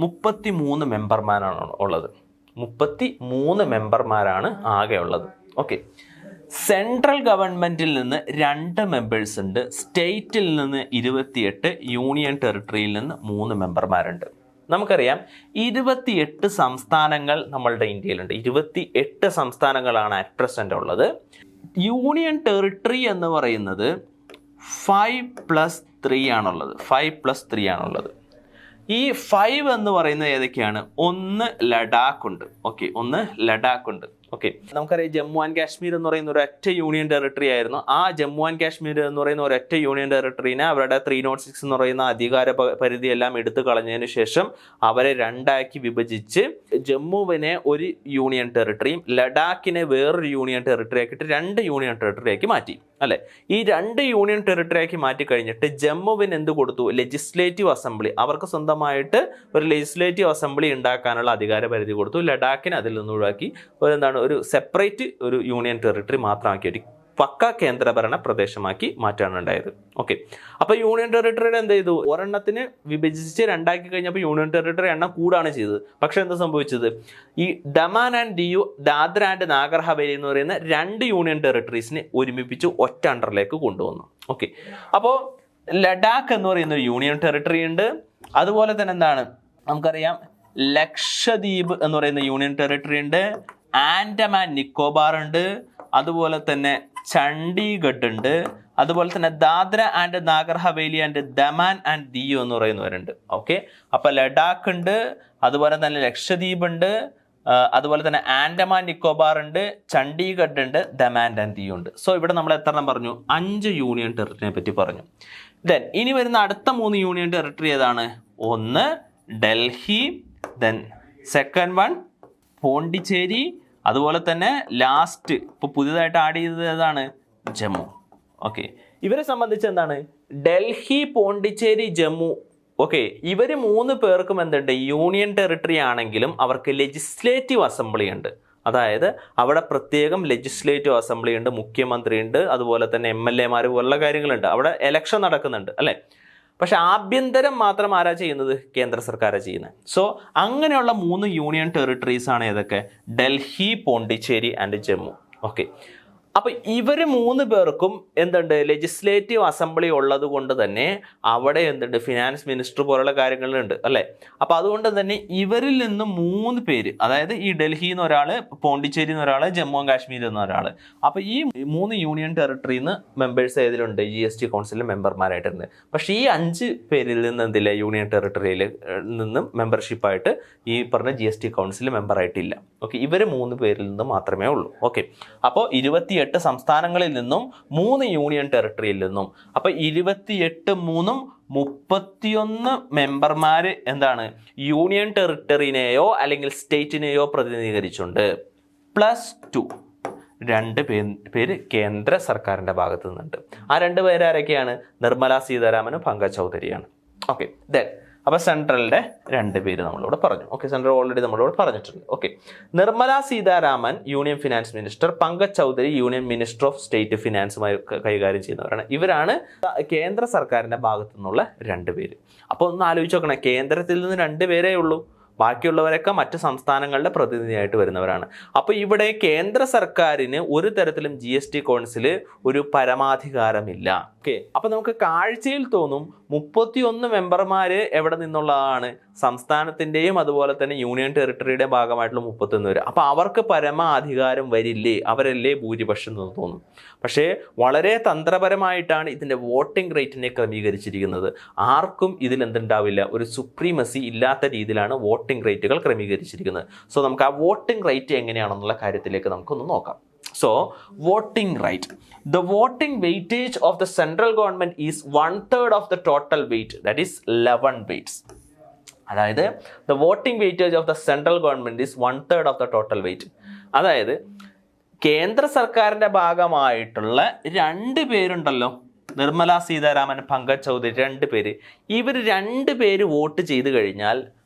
33 മെമ്പർമാരാണ് ഉള്ളത്. 33 മെമ്പർമാരാണ് ആകെ ഉള്ളത്. ഓക്കെ, സെൻട്രൽ ഗവൺമെൻറ്റിൽ നിന്ന് 2 മെമ്പേഴ്സ് ഉണ്ട്, സ്റ്റേറ്റിൽ നിന്ന് 28, യൂണിയൻ ടെറിട്ടറിയിൽ നിന്ന് 3 മെമ്പർമാരുണ്ട്. നമുക്കറിയാം 28 സംസ്ഥാനങ്ങൾ നമ്മളുടെ ഇന്ത്യയിലുണ്ട്. 28 സംസ്ഥാനങ്ങളാണ് അറ്റ് പ്രസന്റ് ഉള്ളത്. യൂണിയൻ ടെറിട്ടറി എന്ന് പറയുന്നത് 5+3 ആണുള്ളത്. 5+3 ആണുള്ളത്. ഈ 5 എന്ന് പറയുന്നത് ഏതൊക്കെയാണ്? ഒന്ന് ലഡാക്ക് ഉണ്ട്. ഓക്കെ, ഒന്ന് ലഡാക്ക് ഉണ്ട്. ഓക്കെ, നമുക്കറിയാം ജമ്മു ആൻഡ് കാശ്മീർ എന്ന് പറയുന്ന ഒരൊറ്റ യൂണിയൻ ടെറിട്ടറി ആയിരുന്നു. ആ ജമ്മു ആൻഡ് കാശ്മീർ എന്ന് പറയുന്ന ഒരൊറ്റ യൂണിയൻ ടെറിട്ടറിനെ അവരുടെ 306 എന്ന് പറയുന്ന അധികാര പരിധി എല്ലാം എടുത്തു കളഞ്ഞതിന് ശേഷം അവരെ 2ആക്കി വിഭജിച്ച് ജമ്മുവിനെ ഒരു യൂണിയൻ ടെറിട്ടറിയും ലഡാക്കിനെ വേറൊരു യൂണിയൻ ടെറിട്ടറി ആക്കിയിട്ട് 2 യൂണിയൻ ടെറിട്ടറി ആക്കി മാറ്റി അല്ലേ? ഈ 2 യൂണിയൻ ടെറിട്ടറി ആക്കി മാറ്റി കഴിഞ്ഞിട്ട് ജമ്മുവിന് എന്ത് കൊടുത്തു? ലെജിസ്ലേറ്റീവ് അസംബ്ലി, അവർക്ക് സ്വന്തമായിട്ട് ഒരു ലെജിസ്ലേറ്റീവ് അസംബ്ലി ഉണ്ടാക്കാനുള്ള അധികാര പരിധി കൊടുത്തു. ലഡാക്കിന് അതിൽ നിന്ന് ഒഴിവാക്കി ഒരു സെപ്പറേറ്റ് ഒരു യൂണിയൻ ടെറിട്ടറി മാത്രമാക്കി ഒരു പക്ക കേന്ദ്രഭരണ പ്രദേശമാക്കി മാറ്റാണ് ഉണ്ടായത്. ഓക്കെ, അപ്പോൾ യൂണിയൻ ടെറിട്ടറിയുടെ എന്ത് ചെയ്തു? ഒരെണ്ണത്തിന് വിഭജിച്ച് 2ആക്കി കഴിഞ്ഞപ്പോൾ യൂണിയൻ ടെറിട്ടറി എണ്ണം കൂടാണ് ചെയ്തത്. പക്ഷെ എന്താ സംഭവിച്ചത്? ഈ Daman and Diu, Dadra and Nagar Haveli എന്ന് പറയുന്ന 2 യൂണിയൻ ടെറിട്ടറീസിനെ ഒരുമിപ്പിച്ച് ഒറ്റ അണ്ടറിലേക്ക് കൊണ്ടുവന്നു. ഓക്കെ, അപ്പോൾ ലഡാക്ക് എന്ന് പറയുന്ന ഒരു യൂണിയൻ ടെറിട്ടറി ഉണ്ട്. അതുപോലെ തന്നെ എന്താണ് നമുക്കറിയാം ലക്ഷദ്വീപ് എന്ന് പറയുന്ന യൂണിയൻ ടെറിട്ടറി ഉണ്ട്, ആൻഡമാൻ നിക്കോബാർ ഉണ്ട്, അതുപോലെ തന്നെ ചണ്ഡീഗഡ് ഉണ്ട്, അതുപോലെ തന്നെ Dadra and Nagar Haveli and Daman and Diu എന്ന് പറയുന്നവരുണ്ട്. ഓക്കെ, അപ്പോൾ ലഡാക്ക് ഉണ്ട്, അതുപോലെ തന്നെ ലക്ഷദ്വീപ് ഉണ്ട്, അതുപോലെ തന്നെ ആൻഡമാൻ നിക്കോബാർ ഉണ്ട്, ചണ്ഡീഗഡ് ഉണ്ട്, ദമാൻ ആൻഡ് ദിയു ഉണ്ട്. സോ ഇവിടെ നമ്മൾ എത്ര എണ്ണം പറഞ്ഞു? 5 യൂണിയൻ ടെറിട്ടറിനെ പറ്റി പറഞ്ഞു. ദെൻ ഇനി വരുന്ന അടുത്ത 3 യൂണിയൻ ടെറിട്ടറി ഏതാണ്? ഒന്ന് Delhi, then second one Pondicherry, അതുപോലെ തന്നെ ലാസ്റ്റ് ഇപ്പോൾ പുതിയതായിട്ട് ആഡ് ചെയ്തത് ഏതാണ്? ജമ്മു. ഓക്കെ, ഇവരെ സംബന്ധിച്ച് എന്താണ്? ഡൽഹി, പോണ്ടിച്ചേരി, ജമ്മു. ഓക്കെ, ഇവർ 3 പേർക്കും എന്തുണ്ട്? യൂണിയൻ ടെറിട്ടറി ആണെങ്കിലും അവർക്ക് ലെജിസ്ലേറ്റീവ് അസംബ്ലി ഉണ്ട്. അതായത് അവിടെ പ്രത്യേകം ലെജിസ്ലേറ്റീവ് അസംബ്ലി ഉണ്ട്, മുഖ്യമന്ത്രി ഉണ്ട്, അതുപോലെ തന്നെ MLA പോലുള്ള കാര്യങ്ങളുണ്ട്. അവിടെ എലക്ഷൻ നടക്കുന്നുണ്ട് അല്ലേ? പക്ഷെ ആഭ്യന്തരം മാത്രം ആരാ ചെയ്യുന്നത്? കേന്ദ്ര സർക്കാരാണ് ചെയ്യുന്നത്. സോ അങ്ങനെയുള്ള 3 യൂണിയൻ ടെറിട്ടറീസ് ആണ് ഏതൊക്കെ? ഡൽഹി, പോണ്ടിച്ചേരി ആൻഡ് ജമ്മു. ഓക്കെ, അപ്പോൾ ഇവർ 3 പേർക്കും എന്തുണ്ട്, ലെജിസ്ലേറ്റീവ് അസംബ്ലി ഉള്ളത് കൊണ്ട് തന്നെ അവിടെ എന്തുണ്ട്, ഫിനാൻസ് മിനിസ്റ്റർ പോലുള്ള കാര്യങ്ങളുണ്ട് അല്ലേ. അപ്പോൾ അതുകൊണ്ട് തന്നെ ഇവരിൽ നിന്ന് 3 പേര്, അതായത് ഈ ഡൽഹിയിൽ നിന്ന് ഒരാൾ, പോണ്ടിച്ചേരിയിൽ നിന്ന് ഒരാൾ, ജമ്മു ആൻഡ് കാശ്മീരിൽ നിന്ന് ഒരാൾ. അപ്പോൾ ഈ 3 യൂണിയൻ ടെറിട്ടറിയിൽ നിന്ന് മെമ്പേഴ്സ് ഏതിലുണ്ട്, GST കൗൺസിലിൽ മെമ്പർമാരായിട്ടുണ്ട്. പക്ഷേ ഈ 5 പേരിൽ നിന്ന് എന്തില്ല, യൂണിയൻ ടെറിട്ടറിയിൽ നിന്നും മെമ്പർഷിപ്പായിട്ട് ഈ പറഞ്ഞ GST കൗൺസിലിൽ മെമ്പറായിട്ടില്ല. ഓക്കെ, ഇവർ 3 പേരിൽ നിന്ന് മാത്രമേ ഉള്ളൂ. ഓക്കെ, അപ്പോൾ 28 സംസ്ഥാനങ്ങളിൽ നിന്നും 3 യൂണിയൻ ടെറിട്ടറിയിൽ നിന്നും, അപ്പൊ 28 3 31 മെമ്പർമാര് എന്താണ്, യൂണിയൻ ടെറിട്ടറിനെയോ അല്ലെങ്കിൽ സ്റ്റേറ്റിനെയോ പ്രതിനിധീകരിച്ചുണ്ട്. +2 2 പേര് കേന്ദ്ര സർക്കാരിന്റെ ഭാഗത്തു നിന്നുണ്ട്. ആ 2 പേര് ആരൊക്കെയാണ്, നിർമ്മല സീതാരാമനും പങ്കജ് ചൗധരിയാണ്. ഓക്കെ, ദെൻ അപ്പോൾ സെൻട്രലിൻ്റെ 2 പേര് നമ്മളിവിടെ പറഞ്ഞു. ഓക്കെ, സെൻട്രൽ ഓൾറെഡി നമ്മളിവിടെ പറഞ്ഞിട്ടുണ്ട്. Okay, Nirmala Sitharaman union finance minister, Pankaj Chaudhary union minister of state ഫിനാൻസുമായി കൈകാര്യം ചെയ്യുന്നവരാണ്. ഇവരാണ് കേന്ദ്ര സർക്കാരിൻ്റെ ഭാഗത്തു നിന്നുള്ള 2 പേര്. അപ്പോൾ ഒന്ന് ആലോചിച്ച് നോക്കണം, കേന്ദ്രത്തിൽ നിന്ന് 2 പേരേ ഉള്ളൂ, ബാക്കിയുള്ളവരൊക്കെ മറ്റ് സംസ്ഥാനങ്ങളുടെ പ്രതിനിധിയായിട്ട് വരുന്നവരാണ്. അപ്പോൾ ഇവിടെ കേന്ദ്ര സർക്കാരിന് ഒരു തരത്തിലും GST കൗൺസിൽ ഒരു പരമാധികാരമില്ല. ഓക്കെ, അപ്പോൾ നമുക്ക് കാഴ്ചയിൽ തോന്നും 31 മെമ്പർമാര് എവിടെ നിന്നുള്ളതാണ്, സംസ്ഥാനത്തിൻ്റെയും അതുപോലെ തന്നെ യൂണിയൻ ടെറിട്ടറിയുടെ ഭാഗമായിട്ടുള്ള 31 പേര്. അപ്പോൾ അവർക്ക് പരമാധികാരം വരില്ലേ, അവരല്ലേ ഭൂരിപക്ഷം എന്ന് തോന്നും. പക്ഷേ വളരെ തന്ത്രപരമായിട്ടാണ് ഇതിൻ്റെ വോട്ടിംഗ് റേറ്റിനെ ക്രമീകരിച്ചിരിക്കുന്നത്. ആർക്കും ഇതിൽ എന്തുണ്ടാവില്ല, ഒരു സുപ്രീമസി ഇല്ലാത്ത രീതിയിലാണ് വോട്ടിംഗ് റേറ്റുകൾ ക്രമീകരിച്ചിരിക്കുന്നത്. സോ നമുക്ക് ആ വോട്ടിംഗ് റേറ്റ് എങ്ങനെയാണെന്നുള്ള കാര്യത്തിലേക്ക് നമുക്കൊന്ന് നോക്കാം. So, voting right. The voting weightage of the central government is 1/3 of the total weight, that is 11 weights. അതായത് the voting weightage of the central government is 1/3 of the total weight. അതായത് കേന്ദ്ര സർക്കാരിൻ്റെ ഭാഗമായിട്ടുള്ള 2 പേരുണ്ടല്ലോ, നിർമ്മല സീതാരാമൻ, പങ്കജ് ചൗധരി, 2 പേര്, ഇവർ 2 പേര് വോട്ട് ചെയ്ത് കഴിഞ്ഞാൽ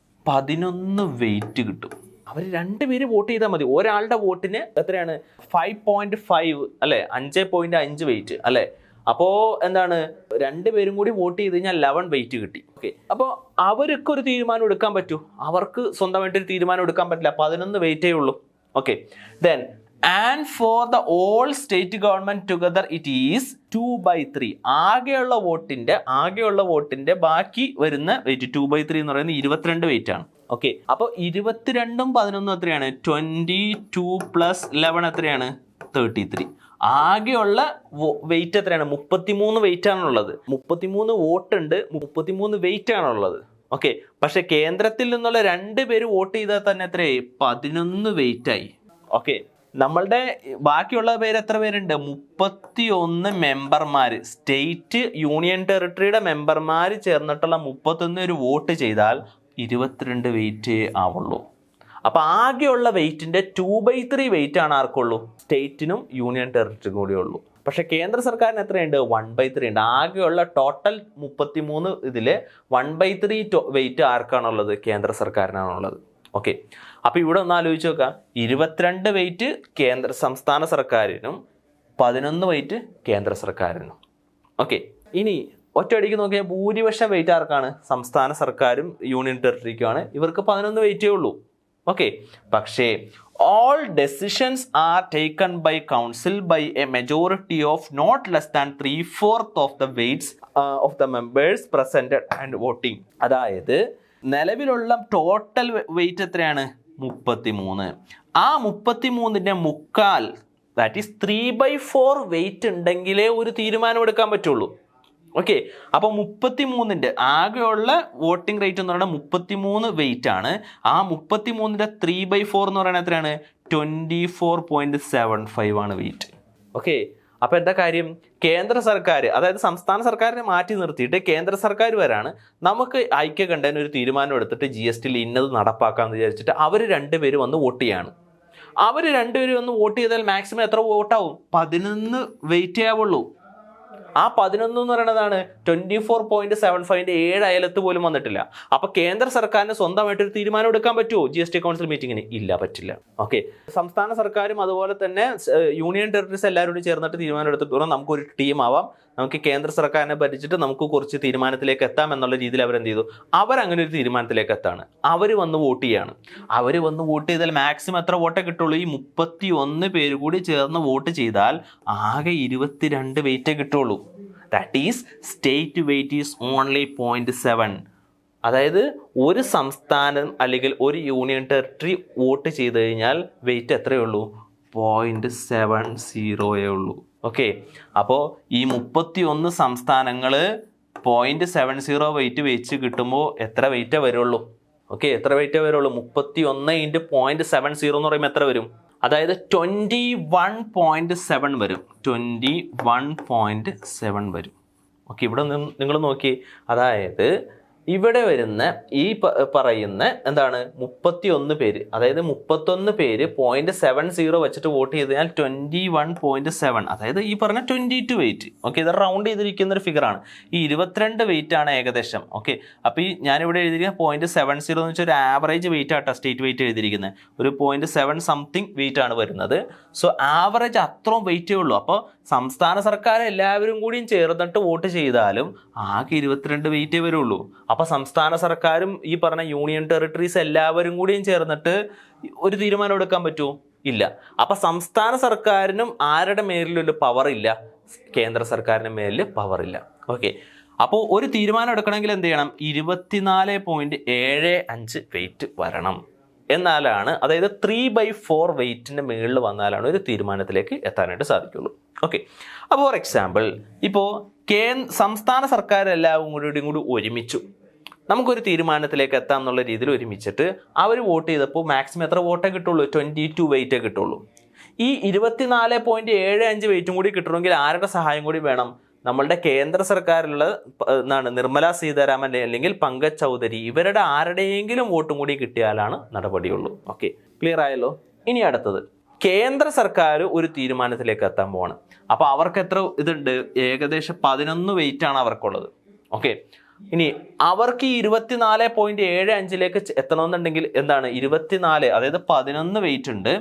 11 വെയിറ്റ് കിട്ടും. അവർ 2 പേര് വോട്ട് ചെയ്താൽ മതി. ഒരാളുടെ വോട്ടിന് എത്രയാണ്, 5.5 അല്ലേ, 5.5 വെയിറ്റ് അല്ലേ. അപ്പോൾ എന്താണ്, 2 പേരും കൂടി വോട്ട് ചെയ്ത് കഴിഞ്ഞാൽ 11 വെയിറ്റ് കിട്ടി. ഓക്കെ, അപ്പോൾ അവർക്ക് ഒരു തീരുമാനം എടുക്കാൻ പറ്റൂ, അവർക്ക് സ്വന്തമായിട്ടൊരു തീരുമാനം എടുക്കാൻ പറ്റില്ല, 11 വെയിറ്റേ ഉള്ളൂ. Okay, then and for the all state government together it is 2/3. ആകെയുള്ള വോട്ടിന്റെ ബാക്കി വരുന്ന വെയിറ്റ് 2/3 എന്ന് പറയുന്നത് 22 വെയിറ്റ് ആണ്. ഓക്കെ, അപ്പോൾ 22ഉം 11ഉം എത്രയാണ്, 22 + 11 എത്രയാണ്, 33. ആകെയുള്ള വെയിറ്റ് എത്രയാണ്, 33 വെയിറ്റ് ആണുള്ളത്. 33 വോട്ട് ഉണ്ട്, 33 വെയിറ്റ് ആണുള്ളത്. ഓക്കെ, പക്ഷെ കേന്ദ്രത്തിൽ നിന്നുള്ള 2 പേര് വോട്ട് ചെയ്താൽ തന്നെ എത്രയായി, 11 വെയിറ്റ് ആയി. ഓക്കെ, നമ്മളുടെ ബാക്കിയുള്ള പേര് എത്ര പേരുണ്ട്, 31 മെമ്പർമാർ, സ്റ്റേറ്റ് യൂണിയൻ ടെറിട്ടറിയുടെ മെമ്പർമാർ ചേർന്നിട്ടുള്ള 31 പേര് വോട്ട് ചെയ്താൽ 22 വെയിറ്റ് ആവുള്ളൂ. അപ്പോൾ ആകെയുള്ള വെയിറ്റിൻ്റെ 2/3 വെയിറ്റ് ആണ് ആർക്കുള്ളൂ, സ്റ്റേറ്റിനും യൂണിയൻ ടെറിട്ടറിക്കും കൂടി ഉള്ളൂ. പക്ഷെ കേന്ദ്ര സർക്കാരിന് എത്രയുണ്ട്, 1/3 ഉണ്ട്. ആകെയുള്ള ടോട്ടൽ 33 ഇതിൽ 1/3 വെയിറ്റ് ആർക്കാണുള്ളത്, കേന്ദ്ര സർക്കാരിനാണുള്ളത്. ഓക്കെ, അപ്പോൾ ഇവിടെ ഒന്ന് ആലോചിച്ച് നോക്കാം, 22 വെയിറ്റ് സംസ്ഥാന സർക്കാരിനും 11 വെയിറ്റ് കേന്ദ്ര സർക്കാരിനും. ഓക്കെ, ഇനി ഒറ്റയടിക്ക് നോക്കിയാൽ ഭൂരിപക്ഷം വെയിറ്റ് ആർക്കാണ്, സംസ്ഥാന സർക്കാരും യൂണിയൻ ടെറിട്ടറിക്കുമാണ്. ഇവർക്ക് 11 വെയിറ്റേ ഉള്ളൂ. ഓക്കെ, പക്ഷേ all decisions are taken by council by a majority of not less than 3/4 of the weights of the members presented and voting. അതായത് നിലവിലുള്ള ടോട്ടൽ വെയിറ്റ് എത്രയാണ്, 33. ആ 33ന്റെ മുക്കാൽ, ദാറ്റ് ഈസ് 3/4 വെയിറ്റ് ഉണ്ടെങ്കിലേ ഒരു തീരുമാനം എടുക്കാൻ പറ്റുള്ളൂ. ഓക്കെ, അപ്പോൾ 33ന്റെ ആകെയുള്ള വോട്ടിംഗ് റേറ്റ് എന്ന് പറയുന്നത് 33 വെയിറ്റ് ആണ്. ആ 33ന്റെ 3/4 എന്ന് പറയുന്നത് എത്രയാണ്, 24.75 ആണ് വെയിറ്റ്. ഓക്കെ, അപ്പോൾ എന്താ കാര്യം, കേന്ദ്ര സർക്കാർ, അതായത് സംസ്ഥാന സർക്കാരിനെ മാറ്റി നിർത്തിയിട്ട് കേന്ദ്ര സർക്കാർ വരാണ് നമുക്ക് ഐക്യകണ്ഠേന ഒരു തീരുമാനം എടുത്തിട്ട് GSTയിൽ ഇന്നത് നടപ്പാക്കാമെന്ന് വിചാരിച്ചിട്ട് അവർ 2 പേര് വന്ന് വോട്ട് ചെയ്യാണ്. അവർ 2 പേര് വന്ന് വോട്ട് ചെയ്താൽ മാക്സിമം എത്ര വോട്ടാവും, 11 വെയിറ്റ് ആവുള്ളൂ. ആ 11 എന്ന് പറയുന്നതാണ് 24.75 7 അയലത്ത് പോലും വന്നിട്ടില്ല. അപ്പൊ കേന്ദ്ര സർക്കാരിന് സ്വന്തമായിട്ടൊരു തീരുമാനം എടുക്കാൻ പറ്റുമോ GST കൗൺസിൽ മീറ്റിംഗിന്? ഇല്ല, പറ്റില്ല. ഓക്കെ, സംസ്ഥാന സർക്കാരും അതുപോലെ തന്നെ യൂണിയൻ ടെറിട്ടറീസ് എല്ലാവരും ചേർന്നിട്ട് തീരുമാനം എടുത്തിട്ട് നമുക്കൊരു ടീം ആവാം, നമുക്ക് കേന്ദ്ര സർക്കാരിനെ ഭരിച്ചിട്ട് നമുക്ക് കുറച്ച് തീരുമാനത്തിലേക്ക് എത്താം എന്നുള്ള രീതിയിൽ അവരെന്ത് ചെയ്തു? അവരങ്ങനെ ഒരു തീരുമാനത്തിലേക്ക് എത്താണ്. അവർ വന്ന് വോട്ട് ചെയ്യാണ്. അവർ വന്ന് വോട്ട് ചെയ്താൽ മാക്സിമം എത്ര വോട്ടേ കിട്ടുള്ളൂ? ഈ 31 പേര് കൂടി ചേർന്ന് വോട്ട് ചെയ്താൽ ആകെ 22 വെയിറ്റേ കിട്ടുള്ളൂ. That is state wait is only 0.7. അതായത് ഒരു സംസ്ഥാനം അല്ലെങ്കിൽ ഒരു യൂണിയൻ ടെറിട്ടറി വോട്ട് ചെയ്ത് കഴിഞ്ഞാൽ വെയിറ്റ് എത്രയേ ഉള്ളൂ? 0.70 ഉള്ളൂ. ഓക്കെ, അപ്പോൾ ഈ 31 സംസ്ഥാനങ്ങൾ 0.70 വെയിറ്റ് വെച്ച് കിട്ടുമ്പോൾ എത്ര വെയിറ്റേ വരുള്ളൂ? ഓക്കെ, എത്ര വെയിറ്റേ വരുള്ളൂ? 31 × 0.70 എന്ന് പറയുമ്പോൾ എത്ര വരും? അതായത് 21.7 വരും. 21.7 വരും. ഓക്കെ, ഇവിടെ നിങ്ങൾ നോക്കി, അതായത് ഇവിടെ വരുന്ന ഈ പറയുന്ന എന്താണ് 31 പേര്, അതായത് 31 പേര് 0.70 വെച്ചിട്ട് വോട്ട് ചെയ്ത് കഴിഞ്ഞാൽ 21.7, അതായത് ഈ പറഞ്ഞ 22 വെയിറ്റ്. ഓക്കെ, ഇത് റൗണ്ട് ചെയ്തിരിക്കുന്ന ഒരു ഫിഗറാണ്. ഈ 22 വെയിറ്റ് ആണ് ഏകദേശം. ഓക്കെ, അപ്പോൾ ഈ ഞാനിവിടെ എഴുതിയിരിക്കുന്ന 0.70 എന്ന് വെച്ചാൽ ഒരു ആവറേജ് വെയിറ്റ് ആട്ടോ, സ്റ്റേറ്റ് വെയിറ്റ് എഴുതിയിരിക്കുന്നത്. ഒരു 0.7 സംതിങ് വെയിറ്റ് ആണ് വരുന്നത്. സോ ആവറേജ് അത്രയും വെയിറ്റേ ഉള്ളൂ. അപ്പോൾ സംസ്ഥാന സർക്കാർ എല്ലാവരും കൂടിയും ചേർന്നിട്ട് വോട്ട് ചെയ്താലും ആകെ 22 വെയിറ്റേ വരുള്ളൂ. അപ്പോൾ സംസ്ഥാന സർക്കാരും ഈ പറഞ്ഞ യൂണിയൻ ടെറിട്ടറീസ് എല്ലാവരും കൂടിയും ചേർന്നിട്ട് ഒരു തീരുമാനം എടുക്കാൻ പറ്റുമോ? ഇല്ല. അപ്പോൾ സംസ്ഥാന സർക്കാരിനും ആരുടെ മേലിലൊരു പവർ ഇല്ല? കേന്ദ്ര സർക്കാരിൻ്റെ മേലിൽ പവർ ഇല്ല. ഓക്കെ, അപ്പോൾ ഒരു തീരുമാനം എടുക്കണമെങ്കിൽ എന്ത് ചെയ്യണം? 24.75 വെയിറ്റ് വരണം. എന്നാലാണ്, അതായത് 3/4 വെയിറ്റിൻ്റെ മുകളിൽ വന്നാലാണ് ഒരു തീരുമാനത്തിലേക്ക് എത്താനായിട്ട് സാധിക്കുള്ളൂ. ഓക്കെ, അപ്പോൾ ഫോർ എക്സാമ്പിൾ ഇപ്പോൾ സംസ്ഥാന സർക്കാർ എല്ലാവരും കൂടി ഒരുമിച്ചു നമുക്കൊരു തീരുമാനത്തിലേക്ക് എത്താം എന്നുള്ള രീതിയിൽ ഒരുമിച്ചിട്ട് അവർ വോട്ട് ചെയ്തപ്പോൾ മാക്സിമം എത്ര വോട്ടേ കിട്ടുള്ളൂ? 22 വെയിറ്റേ കിട്ടുള്ളൂ. ഈ 24.75 വെയിറ്റും കൂടി കിട്ടണമെങ്കിൽ ആരുടെ സഹായം കൂടി വേണം? നമ്മളുടെ കേന്ദ്ര സർക്കാരിലുള്ള നിർമ്മല സീതാരാമൻ അല്ലെങ്കിൽ പങ്കജ് ചൗധരി, ഇവരുടെ ആരുടെയെങ്കിലും വോട്ടും കൂടി കിട്ടിയാലാണ് നടപടിയുള്ളൂ. ഓക്കെ, ക്ലിയർ ആയല്ലോ? ഇനി അടുത്തത്, കേന്ദ്ര സർക്കാർ ഒരു തീരുമാനത്തിലേക്ക് എത്താൻ പോവാണ്. അപ്പോൾ അവർക്ക് എത്ര ഇതുണ്ട്? ഏകദേശം 11 വെയിറ്റ് ആണ് അവർക്കുള്ളത്. ഓക്കെ, ഇനി അവർക്ക് ഈ 24.75 എത്തണമെന്നുണ്ടെങ്കിൽ എന്താണ്? 24, അതായത് 11 വെയിറ്റ് ഉണ്ട്.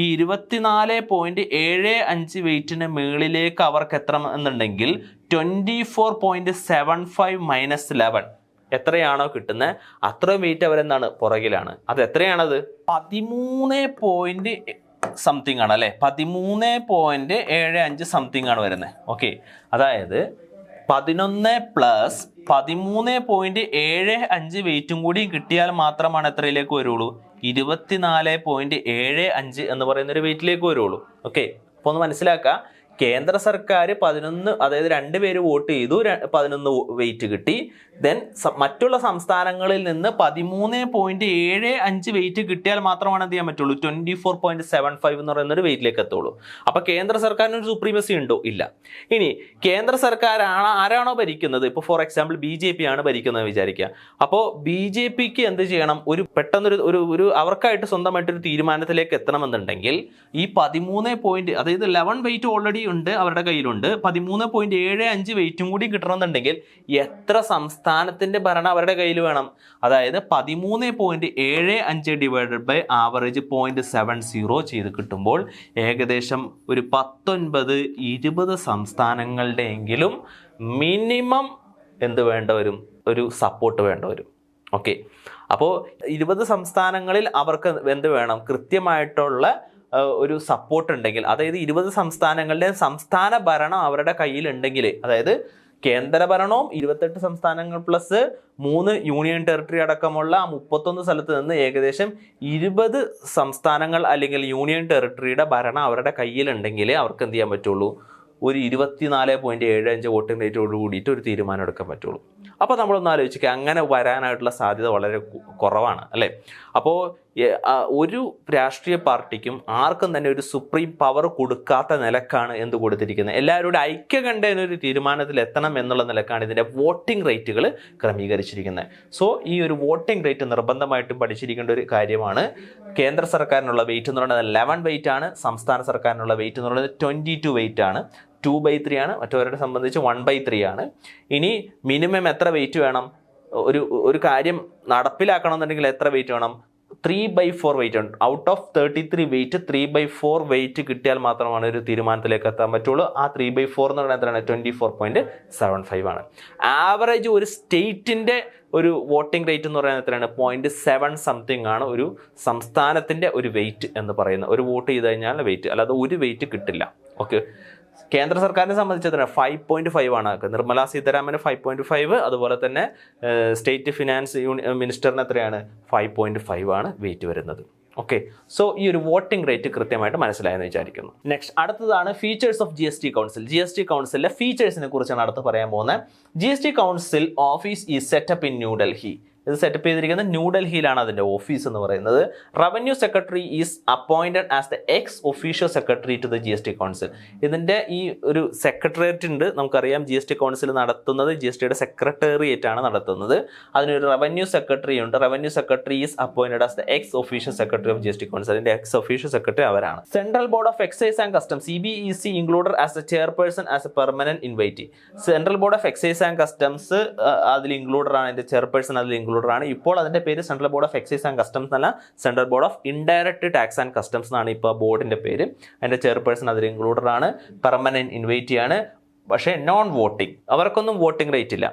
ഈ 24.75 വെയിറ്റിന് മുകളിലേക്ക് അവർക്ക് എത്തണമെന്നുണ്ടെങ്കിൽ 24.75 - 11 എത്രയാണോ കിട്ടുന്നത് അത്രയും വെയിറ്റ് അവരെന്താണ്? പുറകിലാണ്. അത് എത്രയാണത്? 13 സംതിങ് ആണ് അല്ലേ? 13.75 സംതിങ് ആണ് വരുന്നത്. ഓക്കെ, അതായത് 11 + 13.75 വെയിറ്റും കൂടി കിട്ടിയാൽ മാത്രമാണ് എത്രയിലേക്ക് വരുള്ളൂ? 24.75 എന്ന് പറയുന്ന ഒരു വെയിറ്റിലേക്ക് വരുള്ളൂ. ഓക്കെ, അപ്പോൾ ഒന്ന് മനസ്സിലാക്കുക, കേന്ദ്ര സർക്കാർ 11, അതായത് 2 പേര് വോട്ട് ചെയ്തു, 11 വെയിറ്റ് കിട്ടി. ദെൻ മറ്റുള്ള സംസ്ഥാനങ്ങളിൽ നിന്ന് 13.75 വെയിറ്റ് കിട്ടിയാൽ മാത്രമാണ് എന്ത് ചെയ്യാൻ പറ്റുള്ളൂ? 24.75 എന്ന് പറയുന്ന ഒരു വെയിറ്റിലേക്ക് എത്തുള്ളൂ. അപ്പോൾ കേന്ദ്ര സർക്കാരിന് ഒരു സുപ്രീമസി ഉണ്ടോ? ഇല്ല. ഇനി കേന്ദ്ര സർക്കാർ ആരാണോ ഭരിക്കുന്നത്, ഇപ്പോൾ ഫോർ എക്സാമ്പിൾ BJP ആണ് ഭരിക്കുന്നത് വിചാരിക്കുക. അപ്പോൾ BJPക്ക് എന്ത് ചെയ്യണം? പെട്ടെന്നൊരു അവർക്കായിട്ട് സ്വന്തമായിട്ടൊരു തീരുമാനത്തിലേക്ക് എത്തണമെന്നുണ്ടെങ്കിൽ ഈ 13 അതായത് 11 വെയിറ്റ് ഓൾറെഡി ഉണ്ട്, അവരുടെ കയ്യിലുണ്ട്. 13.75 വെയിറ്റും കൂടി കിട്ടണമെന്നുണ്ടെങ്കിൽ എത്ര സംസ്ഥാനത്തിന്റെ ഭരണം അവരുടെ കയ്യിൽ വേണം? അതായത് 13.75 ഡിവൈഡഡ് ബൈ ആവറേജ് 0.70 ചെയ്ത് കിട്ടുമ്പോൾ ഏകദേശം ഒരു 19-20 സംസ്ഥാനങ്ങളുടെ എങ്കിലും മിനിമം എന്ത് വേണ്ട വരും? ഒരു സപ്പോർട്ട് വേണ്ട വരും. ഓക്കെ, അപ്പോൾ 20 സംസ്ഥാനങ്ങളിൽ അവർക്ക് എന്ത് വേണം? കൃത്യമായിട്ടുള്ള ഒരു സപ്പോർട്ട് ഉണ്ടെങ്കിൽ, അതായത് 20 സംസ്ഥാനങ്ങളുടെ സംസ്ഥാന ഭരണം അവരുടെ കയ്യിലുണ്ടെങ്കിൽ, അതായത് കേന്ദ്ര ഭരണവും 28 സംസ്ഥാനങ്ങൾ പ്ലസ് 3 യൂണിയൻ ടെറിട്ടറി അടക്കമുള്ള 31 സ്ഥലത്ത് നിന്ന് ഏകദേശം 20 സംസ്ഥാനങ്ങൾ അല്ലെങ്കിൽ യൂണിയൻ ടെറിട്ടറിയുടെ ഭരണം അവരുടെ കയ്യിലുണ്ടെങ്കിൽ അവർക്ക് എന്ത് ചെയ്യാൻ പറ്റുള്ളൂ? ഒരു 24.75 വോട്ടിംഗ് റേറ്റോട് കൂടിയിട്ട് ഒരു തീരുമാനം എടുക്കാൻ പറ്റുള്ളൂ. അപ്പോൾ നമ്മളൊന്ന് ആലോചിക്കുക, അങ്ങനെ വരാനായിട്ടുള്ള സാധ്യത വളരെ കുറവാണ് അല്ലേ? അപ്പോൾ ഒരു രാഷ്ട്രീയ പാർട്ടിക്കും ആർക്കും തന്നെ ഒരു സുപ്രീം പവർ കൊടുക്കാത്ത നിലക്കാണ് എന്ത് കൊടുത്തിരിക്കുന്നത്? എല്ലാവരുടെ ഐക്യകണ്ഠേന ഒരു തീരുമാനത്തിൽ എത്തണം എന്നുള്ള നിലക്കാണ് ഇതിൻ്റെ വോട്ടിംഗ് റേറ്റുകൾ ക്രമീകരിച്ചിരിക്കുന്നത്. സോ ഈ ഒരു വോട്ടിംഗ് റേറ്റ് നിർബന്ധമായിട്ടും പഠിച്ചിരിക്കേണ്ട ഒരു കാര്യമാണ്. കേന്ദ്ര സർക്കാരിനുള്ള വെയിറ്റ് എന്ന് പറയുന്നത് 11 വെയിറ്റ് ആണ്, സംസ്ഥാന സർക്കാരിനുള്ള വെയിറ്റ് എന്ന് പറയുന്നത് 22 വെയിറ്റ് ആണ്. 2/3 ആണ്, മറ്റവരെ സംബന്ധിച്ച് 1/3 ആണ്. ഇനി മിനിമം എത്ര വെയിറ്റ് വേണം? ഒരു കാര്യം നടപ്പിലാക്കണമെന്നുണ്ടെങ്കിൽ എത്ര വെയിറ്റ് വേണം? 3/4 വെയിറ്റ് ഉണ്ട്. ഔട്ട് ഓഫ് 33 വെയിറ്റ് 3/4 വെയിറ്റ് കിട്ടിയാൽ മാത്രമാണ് ഒരു തീരുമാനത്തിലേക്ക് എത്താൻ പറ്റുള്ളൂ. ആ 3/4 എന്ന് പറയുന്നത് എത്രയാണ്? 24.75 ആണ്. ആവറേജ് ഒരു സ്റ്റേറ്റിൻ്റെ ഒരു വോട്ടിംഗ് റേറ്റ് എന്ന് പറയുന്നത് എത്രയാണ്? 0.7 സംതിങ് ആണ് ഒരു സംസ്ഥാനത്തിൻ്റെ ഒരു വെയിറ്റ് എന്ന് പറയുന്നത്. ഒരു വോട്ട് ചെയ്ത് കഴിഞ്ഞാൽ വെയിറ്റ്, അല്ലാതെ ഒരു വെയിറ്റ് കിട്ടില്ല. ഓക്കെ, കേന്ദ്ര സർക്കാരിനെ സംബന്ധിച്ച് എത്രയാണ്? 5.5 ആണ്. നിർമ്മല സീതാരാമന് 5.5, അതുപോലെ തന്നെ സ്റ്റേറ്റ് ഫിനാൻസ് മിനിസ്റ്ററിന് എത്രയാണ്? 5.5 ആണ് വെയിറ്റ് വരുന്നത്. ഓക്കെ, സോ ഈ ഒരു വോട്ടിംഗ് റേറ്റ് കൃത്യമായിട്ട് മനസ്സിലായെന്ന് വിചാരിക്കുന്നു. നെക്സ്റ്റ് അടുത്തതാണ് features of GST council. GST കൗൺസിലിലെ ഫീച്ചേഴ്സിനെ കുറിച്ചാണ് അടുത്ത് പറയാൻ പോകുന്നത്. GST council office is set up in New Delhi. ഇത് സെറ്റപ്പ് ചെയ്തിരിക്കുന്നത് ന്യൂഡൽഹിയിലാണ് അതിൻ്റെ ഓഫീസ് എന്ന് പറയുന്നത്. Revenue secretary is appointed as the ex official secretary to the GST council. ഇതിൻ്റെ ഈ ഒരു സെക്രട്ടേറിയറ്റ് ഉണ്ട്, നമുക്കറിയാം. GST കൗൺസിൽ നടത്തുന്നത് GSTയുടെ സെക്രട്ടേറിയറ്റ് ആണ് നടത്തുന്നത്. അതിനൊരു റവന്യൂ സെക്രട്ടറി ഉണ്ട്. Revenue secretary is appointed as the ex official secretary of GST council. അതിൻ്റെ എക്സ് ഒഫീഷ്യൽ സെക്രട്ടറി അവരാണ്. Central board of excise and customs CBEC included as a chairperson as a permanent invitee. Central board of excise and customs അതിൽ included ആണ്, അതിൻ്റെ chairperson അതിൽ included ആണ്. ഇപ്പോൾ അതിന്റെ പേര് central board of excise and customs എന്നല്ല, central board of indirect tax and customs എന്നാണ് ഇപ്പോൾ ബോർഡിന്റെ പേര്. അതിന്റെ ചെയർപേഴ്സൺ അതിൽ ഇൻക്ലൂഡഡ് ആണ്, പെർമനന്റ് ഇൻവൈറ്റി ആണ്. പക്ഷേ നോൺ വോട്ടിംഗ്, അവർക്കൊന്നും വോട്ടിംഗ് റേറ്റ് ഇല്ല.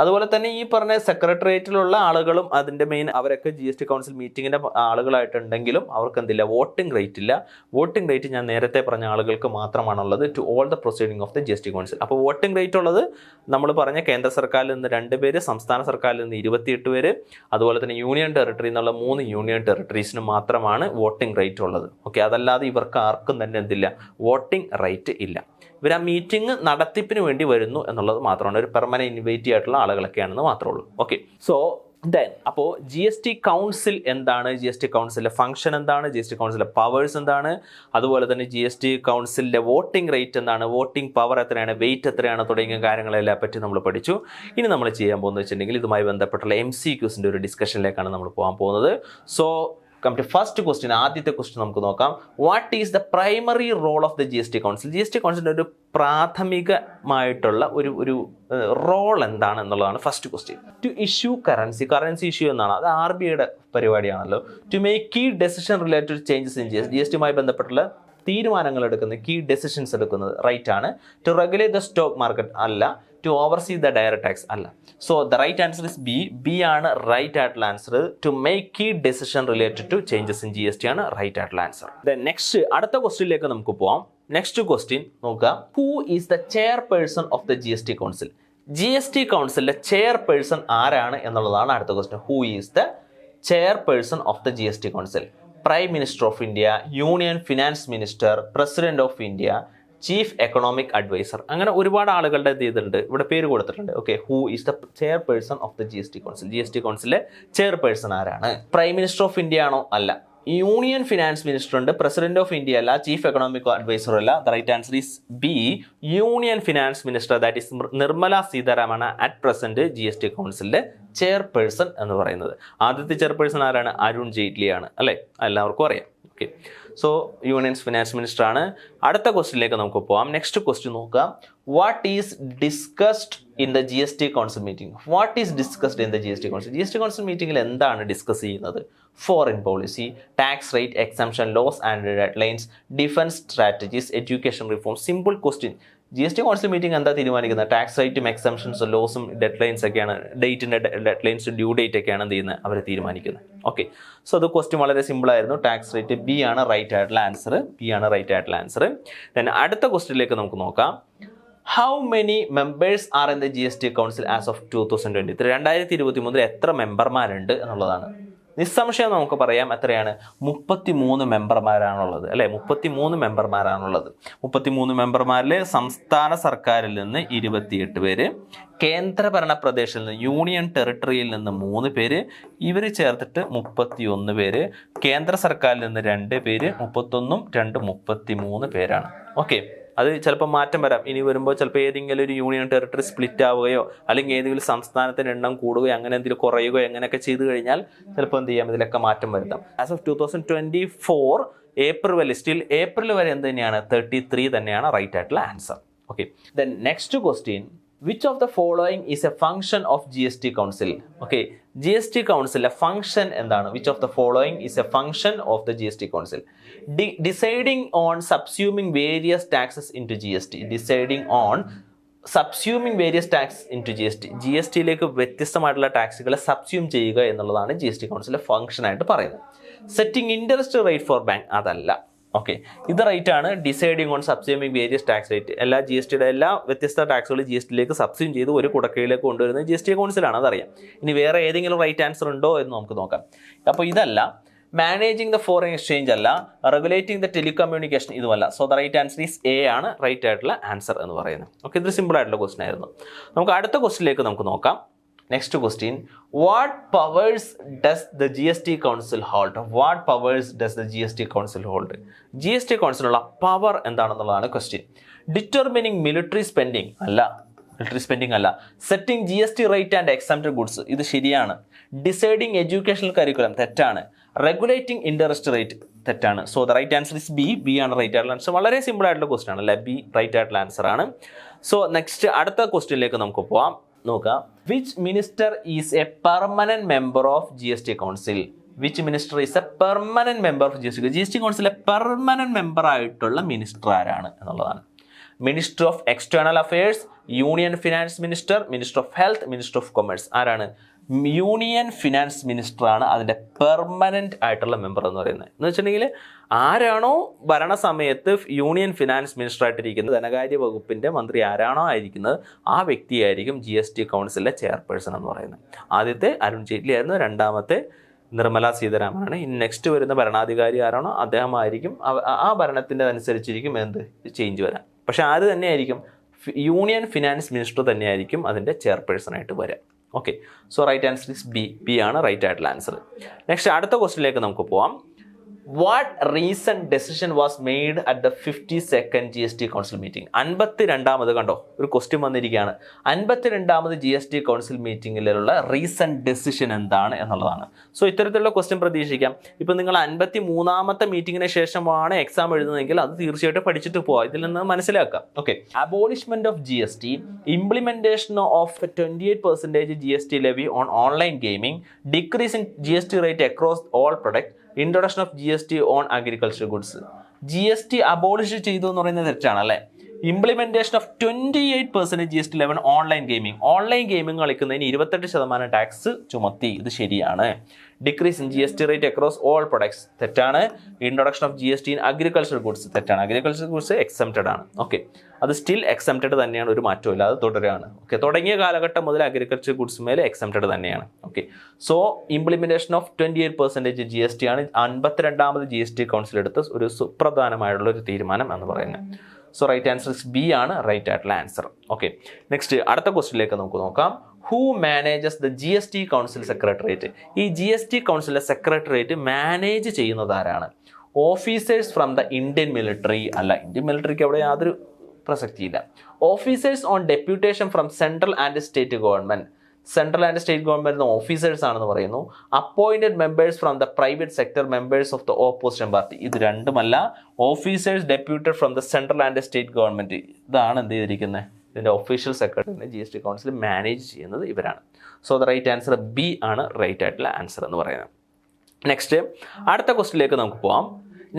അതുപോലെ തന്നെ ഈ പറഞ്ഞ സെക്രട്ടേറിയറ്റിലുള്ള ആളുകളും അതിൻ്റെ മെയിൻ അവരൊക്കെ GST കൗൺസിൽ മീറ്റിങ്ങിൻ്റെ ആളുകളായിട്ടുണ്ടെങ്കിലും അവർക്ക് എന്തില്ല? വോട്ടിംഗ് റേറ്റ് ഇല്ല. വോട്ടിംഗ് റേറ്റ് ഞാൻ നേരത്തെ പറഞ്ഞ ആളുകൾക്ക് മാത്രമാണുള്ളത്, to all the proceeding of the GST council. അപ്പോൾ വോട്ടിംഗ് റേറ്റ് ഉള്ളത് നമ്മൾ പറഞ്ഞ കേന്ദ്ര സർക്കാരിൽ നിന്ന് 2 പേര്, സംസ്ഥാന സർക്കാരിൽ നിന്ന് 28 പേര്, അതുപോലെ തന്നെ യൂണിയൻ ടെറിട്ടറി എന്നുള്ള 3 യൂണിയൻ ടെറിട്ടറീസിന് മാത്രമാണ് വോട്ടിംഗ് റേറ്റ് ഉള്ളത്. ഓക്കെ, അതല്ലാതെ ഇവർക്ക് ആർക്കും തന്നെ എന്തില്ല? വോട്ടിംഗ് റേറ്റ് ഇല്ല. ഇവർ ആ മീറ്റിംഗ് നടത്തിപ്പിന് വേണ്ടി വരുന്നു എന്നുള്ളത് മാത്രമാണ്. ഒരു പെർമനന്റ് ഇൻവൈറ്റി ആയിട്ടുള്ള ആളുകളൊക്കെയാണെന്ന് മാത്രമേ ഉള്ളൂ. ഓക്കെ, സോ അപ്പോൾ GST കൗൺസിൽ എന്താണ്? GST കൗൺസിലിൻ്റെ ഫംഗ്ഷൻ എന്താണ്? GST കൗൺസിലിൻ്റെ പവേഴ്സ് എന്താണ്? അതുപോലെ തന്നെ GST കൗൺസിലിൻ്റെ വോട്ടിംഗ് റേറ്റ് എന്താണ്? വോട്ടിംഗ് പവർ എത്രയാണ്? വെയിറ്റ് എത്രയാണ്? തുടങ്ങിയ കാര്യങ്ങളെല്ലാം പറ്റി നമ്മൾ പഠിച്ചു. ഇനി നമ്മൾ ചെയ്യാൻ പോകുന്നത് വെച്ചിട്ടുണ്ടെങ്കിൽ ഇതുമായി ബന്ധപ്പെട്ടുള്ള MCQസിൻ്റെ ഒരു ഡിസ്കഷനിലേക്കാണ് നമ്മൾ പോകാൻ പോകുന്നത്. So come to first question. ആദ്യത്തെ ക്വസ്റ്റ്യൻ നമുക്ക് നോക്കാം. What is the primary role of the GST council? GST കൗൺസിലിൻ്റെ ഒരു പ്രാഥമികമായിട്ടുള്ള ഒരു റോൾ എന്താണ് എന്നുള്ളതാണ് first question. To issue currency issue എന്നാണ്, അത് RBIയുടെ പരിപാടിയാണല്ലോ. To make key decision related changes in GSTയുമായി ബന്ധപ്പെട്ടുള്ള തീരുമാനങ്ങൾ എടുക്കുന്നത്, കീ ഡെസിഷൻസ് എടുക്കുന്നത് റൈറ്റ് ആണ്. To regulate the stock market അല്ല. To oversee the direct tax അല്ല. So the right answer is B ആണ് റൈറ്റ് ആയിട്ടുള്ള answer. To make key decision related to changes in GST ആണ് റൈറ്റ് ആയിട്ടുള്ള answer. Next അടുത്ത ക്വസ്റ്റ്യനിലേക്ക് നമുക്ക് പോവാം. നെക്സ്റ്റ് ക്വസ്റ്റ്യൻ നോക്കുക. Who is the chairperson of the GST council? GST കൗൺസിലിലെ ചെയർപേഴ്സൺ ആരാണ് എന്നുള്ളതാണ് അടുത്ത question. Who is the chairperson of the GST council? Prime minister of India, union finance minister, president of India, chief economic adviser, അങ്ങനെ ഒരുപാട് ആളുകളുടെ ഇതുണ്ട്, ഇവിടെ പേര് കൊടുത്തിട്ടുണ്ട്. Okay, who is the chairperson of the GST council? GST കൗൺസിലെ chairperson ആരാണ്? Prime minister of India ആണോ? അല്ല. യൂണിയൻ ഫിനാൻസ് മിനിസ്റ്റർ ഉണ്ട്, പ്രസിഡന്റ് ഓഫ് ഇന്ത്യ അല്ല, ചീഫ് എക്കണോമിക് അഡ്വൈസർ അല്ല. The right answer is B, union finance minister, that is Nirmala Sitharaman at present GST കൗൺസിലിന്റെ chairperson എന്ന് പറയുന്നത്. ആദ്യത്തെ ചെയർപേഴ്സൺ ആരാണ്? അരുൺ ജെയ്റ്റ്ലി ആണ്, അല്ലേ? എല്ലാവർക്കും അറിയാം. Okay, so union finance minister ആണ്. അടുത്ത ക്വസ്റ്റ്യനിലേക്ക് നമുക്ക് പോകാം. നെക്സ്റ്റ് ക്വസ്റ്റ്യൻ നോക്കാം. What is discussed in the GST council meeting? What is discussed in the GST council? GST council മീറ്റിംഗിൽ എന്താണ് ഡിസ്കസ് ചെയ്യുന്നത്? Foreign policy, tax rate, exemption, laws and deadlines, defence strategies, education reform. Simple question. GST council meeting എന്താ തീരുമാനിക്കുന്നത്? Tax റേറ്റും എക്സംഷൻസും ലോസും deadlines ഒക്കെയാണ്, ഡേറ്റിൻ്റെ ഡെഡ് ലൈൻസ്, ഡ്യൂ ഡേറ്റ് ഒക്കെയാണ് എന്ത് ചെയ്യുന്നത്? അവർ തീരുമാനിക്കുന്നത്. ഓക്കെ, സോ അത് ക്വസ്റ്റ്യൻ വളരെ സിമ്പിൾ ആയിരുന്നു. ടാക്സ് റേറ്റ് ബി ആണ് റൈറ്റ് ആയിട്ടുള്ള ആൻസർ. ബി ആണ് റൈറ്റ് ആയിട്ടുള്ള ആൻസർ. ദെൻ അടുത്ത ക്വസ്റ്റ്യനിലേക്ക് നമുക്ക് നോക്കാം. How many members are in the GST council as of 2023? 2023 എത്ര മെമ്പർമാരുണ്ട് എന്നുള്ളതാണ്. നിസ്സംശയം നമുക്ക് പറയാം എത്രയാണ്? 33 മെമ്പർമാരാണുള്ളത്, അല്ലേ? 33 മെമ്പർമാരാണുള്ളത്. 33 മെമ്പർമാരിൽ സംസ്ഥാന സർക്കാരിൽ നിന്ന് 28 പേര്, കേന്ദ്രഭരണ പ്രദേശത്തിൽ നിന്ന് യൂണിയൻ ടെറിട്ടറിയിൽ നിന്ന് 3 പേര്, ഇവർ ചേർത്തിട്ട് 31 പേര്, കേന്ദ്ര സർക്കാരിൽ നിന്ന് 2 പേര്, 31ഉം 2 33 പേരാണ്. ഓക്കെ, അത് ചിലപ്പോൾ മാറ്റം വരാം. ഇനി വരുമ്പോൾ ചിലപ്പോൾ ഏതെങ്കിലും ഒരു യൂണിയൻ ടെറിട്ടറി സ്പ്ലിറ്റ് ആവുകയോ അല്ലെങ്കിൽ ഏതെങ്കിലും സംസ്ഥാനത്തിൻ്റെ എണ്ണം കൂടുകയോ അങ്ങനെ എന്തെങ്കിലും കുറയുകയോ അങ്ങനെയൊക്കെ ചെയ്തു കഴിഞ്ഞാൽ ചിലപ്പോൾ എന്ത് ചെയ്യാം? ഇതിലൊക്കെ മാറ്റം വരുത്താം. ആസ് ഓഫ് 2024 ഏപ്രിൽ വരെ എന്ത് തന്നെയാണ്? 33 തന്നെയാണ് റൈറ്റ് ആയിട്ടുള്ള answer. Okay. Then next question, which of the following is a function of GST council? Okay, GST council a function എന്താണ്? Which of the following is a function of the GST council? Deciding on subsuming various taxes into GST. Deciding on subsuming various taxes into GST. GSTയിലേക്ക് വ്യത്യസ്തമായിട്ടുള്ള ടാക്സുകളെ subsume ചെയ്യുക എന്നുള്ളതാണ് GST കൗൺസിലെ function ആയിട്ട് പറയുന്നത്. Setting interest rate for bank അതല്ല. Okay, ഇത് rate ആണ്. Deciding on subsuming various tax rate, എല്ലാ GSTയുടെ എല്ലാ വ്യത്യസ്ത ടാക്സുകളും GSTയിലേക്ക് സബ്സ്യൂം ചെയ്ത് ഒരു കുടക്കീഴിലേക്ക് കൊണ്ടുവരുന്നത് GST കൗൺസിലാണ്, അതറിയാം. ഇനി വേറെ ഏതെങ്കിലും റൈറ്റ് ആൻസർ ഉണ്ടോ എന്ന് നമുക്ക് നോക്കാം. അപ്പോൾ ഇതല്ല. മാനേജിങ് ദ ഫോറിൻ എക്സ്ചേഞ്ച് അല്ല. റെഗുലേറ്റിംഗ് ദ ടെലികമ്മ്യൂണിക്കേഷൻ ഇതുമല്ല. So the right answer is A ആണ് റൈറ്റ് ആയിട്ടുള്ള ആൻസർ എന്ന് പറയുന്നത്. ഓക്കെ, ഇത് സിമ്പിൾ ആയിട്ടുള്ള ക്വസ്റ്റൻ ആയിരുന്നു. നമുക്ക് അടുത്ത ക്വസ്റ്റിലേക്ക് നമുക്ക് നോക്കാം. Next question, what powers does the GST council hold? What powers does the GST council hold? GST council ഉള്ള പവർ എന്താണെന്നുള്ളതാണ് ക്വസ്റ്റ്യൻ. ഡിറ്റർമിനിങ് മിലിറ്ററി സ്പെൻഡിങ് അല്ല, മിലിറ്ററി സ്പെൻഡിങ് അല്ല. Setting GST rate and exempted goods ഇത് ശരിയാണ്. Deciding educational curriculum തെറ്റാണ്. Regulating interest rate തെറ്റാണ്. So the right answer is B ആണ് right ആയിട്ടുള്ള ആൻസർ. വളരെ സിമ്പിൾ ആയിട്ടുള്ള ക്വസ്റ്റ്യൻ ആണ് അല്ലേ, ബി റൈറ്റ് ആയിട്ടുള്ള ആൻസർ ആണ്. സോ നെക്സ്റ്റ് അടുത്ത ക്വസ്റ്റ്യനിലേക്ക് നമുക്ക് പോവാം. നോക്കാം, which minister is a permanent member of GST council? Which minister is a permanent member of GST കൗൺസിലെ പെർമനന്റ് മെമ്പർ ആയിട്ടുള്ള മിനിസ്റ്റർ ആരാണ് എന്നുള്ളതാണ്. Minister of external affairs, union finance minister, minister of health, minister of commerce. ആരാണ്? Union finance minister ആണ് അതിൻ്റെ permanent ആയിട്ടുള്ള member എന്ന് പറയുന്നത്. എന്ന് വെച്ചിട്ടുണ്ടെങ്കിൽ ആരാണോ ഭരണസമയത്ത് യൂണിയൻ ഫിനാൻസ് മിനിസ്റ്റർ ആയിട്ടിരിക്കുന്നത്, ധനകാര്യ വകുപ്പിൻ്റെ മന്ത്രി ആരാണോ ആയിരിക്കുന്നത് ആ വ്യക്തിയായിരിക്കും GST കൗൺസിലിലെ ചെയർപേഴ്സൺ എന്ന് പറയുന്നത്. ആദ്യത്തെ അരുൺ ജെയ്റ്റ്ലി ആയിരുന്നു, രണ്ടാമത്തെ നിർമ്മല സീതാരാമനാണ്. ഇനി നെക്സ്റ്റ് വരുന്ന ഭരണാധികാരി ആരാണോ അദ്ദേഹം ആയിരിക്കും. ആ ഭരണത്തിൻ്റെ അനുസരിച്ചിരിക്കും എന്ത് ചേഞ്ച് വരാം. പക്ഷെ ആര് തന്നെയായിരിക്കും? യൂണിയൻ ഫിനാൻസ് മിനിസ്റ്റർ തന്നെയായിരിക്കും അതിൻ്റെ ചെയർപേഴ്സൺ ആയിട്ട് വരാം. Okay, so right answer is B ആണ് റൈറ്റ് ആയിട്ടുള്ള ആൻസർ. നെക്സ്റ്റ് അടുത്ത ക്വസ്റ്റിനിലേക്ക് നമുക്ക് പോവാം. What recent decision was made at the 52nd GST council meeting? 52ാമത് കണ്ടോ ഒരു ക്വസ്റ്റ്യൻ വന്നിരിക്കുകയാണ്. 52ാമത് GST കൗൺസിൽ മീറ്റിംഗിലുള്ള റീസെന്റ് ഡെസിഷൻ എന്താണ് എന്നുള്ളതാണ്. സോ ഇത്തരത്തിലുള്ള ക്വസ്റ്റ്യൻ പ്രതീക്ഷിക്കാം. ഇപ്പം നിങ്ങൾ 53ാമത്തെ മീറ്റിംഗിന് ശേഷമാണ് എക്സാം എഴുതുന്നതെങ്കിൽ അത് തീർച്ചയായിട്ടും പഠിച്ചിട്ട് പോവാം, ഇതിൽ നിന്ന് മനസ്സിലാക്കാം. Okay, abolishment of GST, implementation of 28% GST levy on online gaming, decrease in GST rate across all product, introduction of GST on agriculture goods. GST abolish ചെയ്തു എന്ന് പറയുന്നത് തെറ്റാണ് അല്ലേ. Implementation of 28% GST levy on online gaming, online gaming കളിക്കുന്നതിന് 28% tax ചുമത്തി, ഇത് ശരിയാണ്. Decrease in GST rate across all products തെറ്റാണ്. Introduction of GST in agriculture goods തെറ്റാണ്. അഗ്രികൾച്ചർ ഗുഡ്സ് എക്സംപ്റ്റഡ് ആണ്. ഓക്കെ, അത് സ്റ്റിൽ എക്സംപ്റ്റഡ് തന്നെയാണ്, ഒരു മാറ്റവും ഇല്ല, അത് തുടരുകയാണ്. ഓക്കെ, തുടങ്ങിയ കാലഘട്ടം മുതൽ അഗ്രികൾച്ചർ ഗുഡ്സ് മേലെ എക്സംപ്റ്റഡ് തന്നെയാണ്. Okay, so implementation of 28% GST ആണ് 52ാമത് GST കൗൺസിൽ എടുത്ത ഒരു സുപ്രധാനമായിട്ടുള്ള ഒരു തീരുമാനം എന്ന് പറയുന്നത്. സോ റൈറ്റ് ആൻസർ ബി ആണ് റൈറ്റ് ആയിട്ടുള്ള ആൻസർ. ഓക്കെ, നെക്സ്റ്റ് അടുത്ത ക്വസ്റ്റിനിലേക്ക് നമുക്ക് നോക്കാം. Who manages the GST council secretariat? ഈ GST കൗൺസിലിലെ സെക്രട്ടേറിയറ്റ് മാനേജ് ചെയ്യുന്നത് ആരാണ്? Officers from the Indian military അല്ല, ഇന്ത്യൻ മിലിറ്ററിക്ക് അവിടെ യാതൊരു പ്രസക്തിയില്ല. Officers on deputation from central and state government, central and state government officers ആണെന്ന് പറയുന്നു. Appointed members from the private sector, members of the opposition party, ഇത് രണ്ടുമല്ല. Officers deputed from the central and state government, ഇതാണ് എന്ത് ചെയ്തിരിക്കുന്നത്, ഇതിൻ്റെ official സെക്രട്ടറിനെ GST council manage ചെയ്യുന്നത് ഇവരാണ്. So the right answer B ആണ് റൈറ്റ് ആയിട്ടുള്ള ആൻസർ എന്ന് പറയുന്നത്. നെക്സ്റ്റ് അടുത്ത ക്വസ്റ്റിനിലേക്ക് നമുക്ക് പോവാം.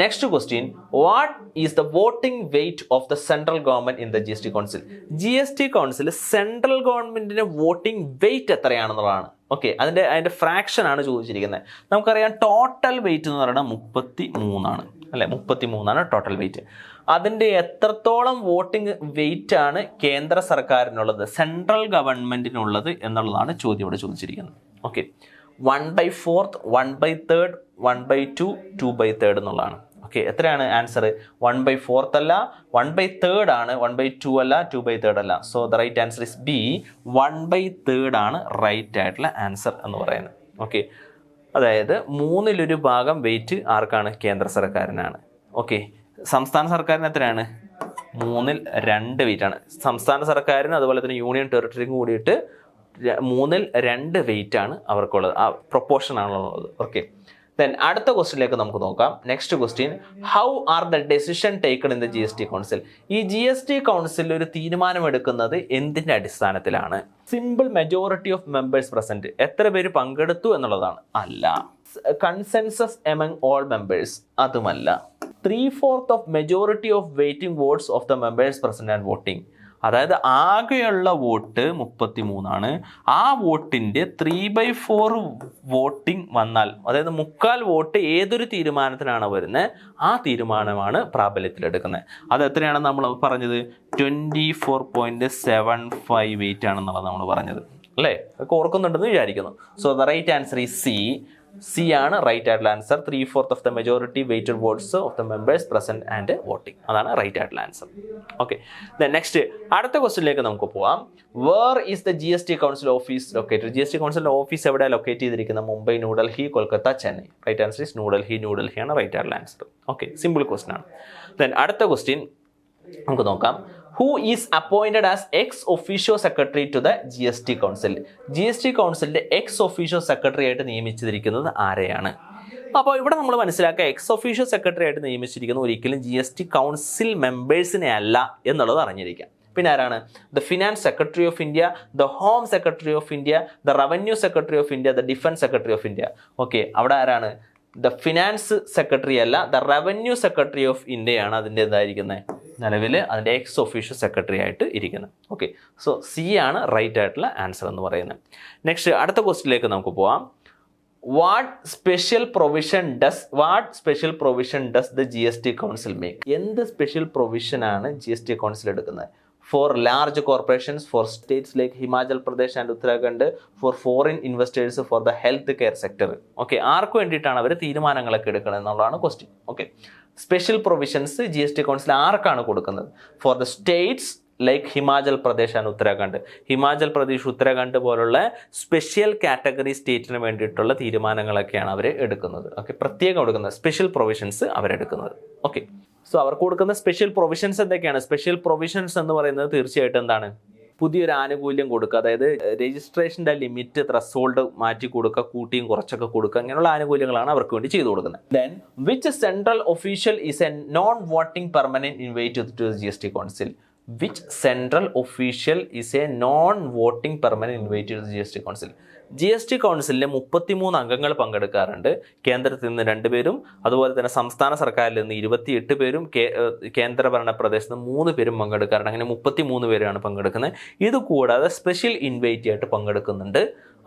Next question, what is the voting weight of the central government in the GST council? GST council central ഗവൺമെന്റിന്റെ വോട്ടിംഗ് വെയിറ്റ് എത്രയാണെന്നുള്ളതാണ്. ഓക്കെ, അതിൻ്റെ ഫ്രാക്ഷൻ ആണ് ചോദിച്ചിരിക്കുന്നത്. നമുക്കറിയാം ടോട്ടൽ വെയിറ്റ് എന്ന് പറയുന്നത് 33 അല്ലെ, 33 ടോട്ടൽ വെയിറ്റ്. അതിൻ്റെ എത്രത്തോളം വോട്ടിംഗ് വെയിറ്റ് ആണ് കേന്ദ്ര സർക്കാരിനുള്ളത്, സെൻട്രൽ ഗവൺമെന്റിനുള്ളത് എന്നുള്ളതാണ് ചോദ്യം ഇവിടെ ചോദിച്ചിരിക്കുന്നത്. ഓക്കെ, 1/4, 1/3, 1/2, 2/3 എന്നുള്ളതാണ്. ഓക്കെ, എത്രയാണ് ആൻസർ? 1/4 അല്ല, 1/3 ആണ്, 1/2 അല്ല, 2/3 അല്ല. So the right answer is B, 1/3 ആണ് റൈറ്റ് ആയിട്ടുള്ള ആൻസർ എന്ന് പറയുന്നത്. ഓക്കെ, അതായത് 1/3 ഭാഗം വെയിറ്റ് ആർക്കാണ്? കേന്ദ്ര സർക്കാരിനാണ്. ഓക്കെ, സംസ്ഥാന സർക്കാരിന് എത്രയാണ്? 2/3 വെയിറ്റ് ആണ്. സംസ്ഥാന സർക്കാരിന് അതുപോലെ തന്നെ യൂണിയൻ ടെറിട്ടറിക്കും കൂടിയിട്ട് 2/3 വെയിറ്റ് ആണ് അവർക്കുള്ളത്, ആ പ്രൊപ്പോർഷൻ ആണുള്ളത്. ഓക്കെ, ദെൻ അടുത്ത ക്വസ്റ്റ്യനിലേക്ക് നമുക്ക് നോക്കാം. Next question, how are the decision taken in the G S T council? ഈ ജി എസ് ടി കൗൺസിലിൽ ഒരു തീരുമാനമെടുക്കുന്നത് എന്തിൻ്റെ അടിസ്ഥാനത്തിലാണ്? Simple majority of members present, എത്ര പേര് പങ്കെടുത്തു എന്നുള്ളതാണ്? അല്ല. കൺസെൻസസ് എമംഗ് ഓൾ മെമ്പേഴ്സ്, അതുമല്ല. 3/4 of majority of waiting votes of the members present and voting, അതായത് ആകെയുള്ള വോട്ട് 33 ആ വോട്ടിൻ്റെ 3/4 വോട്ടിംഗ് വന്നാൽ, അതായത് 1/4 വോട്ട് ഏതൊരു തീരുമാനത്തിനാണ് വരുന്നത് ആ തീരുമാനമാണ് പ്രാബല്യത്തിലെടുക്കുന്നത്. അത് എത്രയാണെന്ന് നമ്മൾ പറഞ്ഞത്? 24.758 ആണെന്നുള്ളത് നമ്മൾ പറഞ്ഞത് അല്ലേ? അതൊക്കെ ഓർക്കുന്നുണ്ടെന്ന് വിചാരിക്കുന്നു. So the right answer is C ആണ് റൈറ്റ് ആയിട്ടുള്ള answer. 3/4 of the majority weighted votes of the members present and voting, അതാണ് റൈറ്റ് ആയിട്ടുള്ള ആൻസർ. ഓക്കെ, നെക്സ്റ്റ് അടുത്ത ക്വസ്റ്റ്യനിലേക്ക് നമുക്ക് പോവാം. Where is the G S T council office located? G S T കൗൺസിലിന്റെ office എവിടെ ലൊക്കേറ്റ് ചെയ്തിരിക്കുന്നത്? Mumbai, New Delhi, Kolkata, Chennai. Right answer is New Delhi ആണ് റൈറ്റ് ആയിട്ടുള്ള ആൻസർ. ഓക്കെ, സിമ്പിൾ ക്വസ്റ്റ്യൻ ആണ്. ദെൻ അടുത്ത ക്വസ്റ്റ്യൻ നമുക്ക് നോക്കാം. Who is appointed as ex officio secretary to the G S T council? G S T കൗൺസിലിന്റെ എക്സ് ഒഫീഷ്യോ സെക്രട്ടറി ആയിട്ട് നിയമിച്ചിരിക്കുന്നത് ആരെയാണ്? അപ്പോൾ ഇവിടെ നമ്മൾ മനസ്സിലാക്കുക, എക്സ് ഒഫീഷ്യോ സെക്രട്ടറി ആയിട്ട് നിയമിച്ചിരിക്കുന്നത് ഒരിക്കലും ജി എസ് ടി കൗൺസിൽ മെമ്പേഴ്സിനെ അല്ല എന്നുള്ളത് അറിഞ്ഞിരിക്കാം. പിന്നെ ആരാണ്? The finance secretary of India, the home secretary of India, the revenue secretary of India, the defence secretary of India. Okay, അവിടെ ആരാണ്? ദ ഫിനാൻസ് സെക്രട്ടറി അല്ല, the revenue secretary of ഇന്ത്യയാണ് അതിൻ്റെ എന്തായിരിക്കുന്നത്, നിലവിൽ അതിൻ്റെ എക്സ് ഒഫീഷ്യൽ സെക്രട്ടറി ആയിട്ട് ഇരിക്കുന്നത്. Okay, so C ആണ് റൈറ്റ് ആയിട്ടുള്ള ആൻസർ എന്ന് പറയുന്നത്. നെക്സ്റ്റ് അടുത്ത ക്വസ്റ്റ്യനിലേക്ക് നമുക്ക് പോവാം. What special provision does the G S T council make? എന്ത് സ്പെഷ്യൽ പ്രൊവിഷനാണ് ജി എസ് ടി കൗൺസിൽ എടുക്കുന്നത്? For large corporations, for states like Himachal Pradesh and Uttarakhand, for foreign investors, for the health care sector. Okay, ആർക്ക് വേണ്ടിയിട്ടാണ് അവർ തീരുമാനങ്ങളൊക്കെ എടുക്കുന്നത് എന്നുള്ളതാണ് question. Okay, special provisions G S T council ആർക്കാണ് കൊടുക്കുന്നത്? For the States like Himachal Pradesh and Uttarakhand. Himachal Pradesh, Uttarakhand പോലുള്ള സ്പെഷ്യൽ കാറ്റഗറി സ്റ്റേറ്റിന് വേണ്ടിയിട്ടുള്ള തീരുമാനങ്ങളൊക്കെയാണ് അവർ എടുക്കുന്നത്. ഓക്കെ, പ്രത്യേകം കൊടുക്കുന്നത് സ്പെഷ്യൽ പ്രൊവിഷൻസ് അവരെടുക്കുന്നത്. ഓക്കെ, സോ അവർക്ക് കൊടുക്കുന്ന സ്പെഷ്യൽ പ്രൊവിഷൻസ് എന്തൊക്കെയാണ്? സ്പെഷ്യൽ പ്രൊവിഷൻസ് എന്ന് പറയുന്നത് തീർച്ചയായിട്ടും എന്താണ്? പുതിയൊരു ആനുകൂല്യം കൊടുക്കുക, അതായത് രജിസ്ട്രേഷൻ്റെ ലിമിറ്റ് ത്രസ്ഹോൾഡ് മാറ്റി കൊടുക്കുക, കൂട്ടിയും കുറച്ചൊക്കെ കൊടുക്കുക, അങ്ങനെയുള്ള ആനുകൂല്യങ്ങളാണ് അവർക്ക് വേണ്ടി ചെയ്തു കൊടുക്കുന്നത്. Then which central official is a non voting permanent invited to G S T council? Which central official is a non voting permanent invited to G S T council? G S T കൗൺസിലിലെ 33 അംഗങ്ങൾ പങ്കെടുക്കാറുണ്ട്. കേന്ദ്രത്തിൽ നിന്ന് 2 പേരും, അതുപോലെ തന്നെ സംസ്ഥാന സർക്കാരിൽ നിന്ന് 28 പേരും, കേന്ദ്രഭരണ പ്രദേശത്ത് നിന്ന് 3 പേരും പങ്കെടുക്കാറുണ്ട്. അങ്ങനെ 33 പേരാണ് പങ്കെടുക്കുന്നത്. ഇതുകൂടാതെ സ്പെഷ്യൽ ഇൻവൈറ്റി ആയിട്ട് പങ്കെടുക്കുന്നുണ്ട്.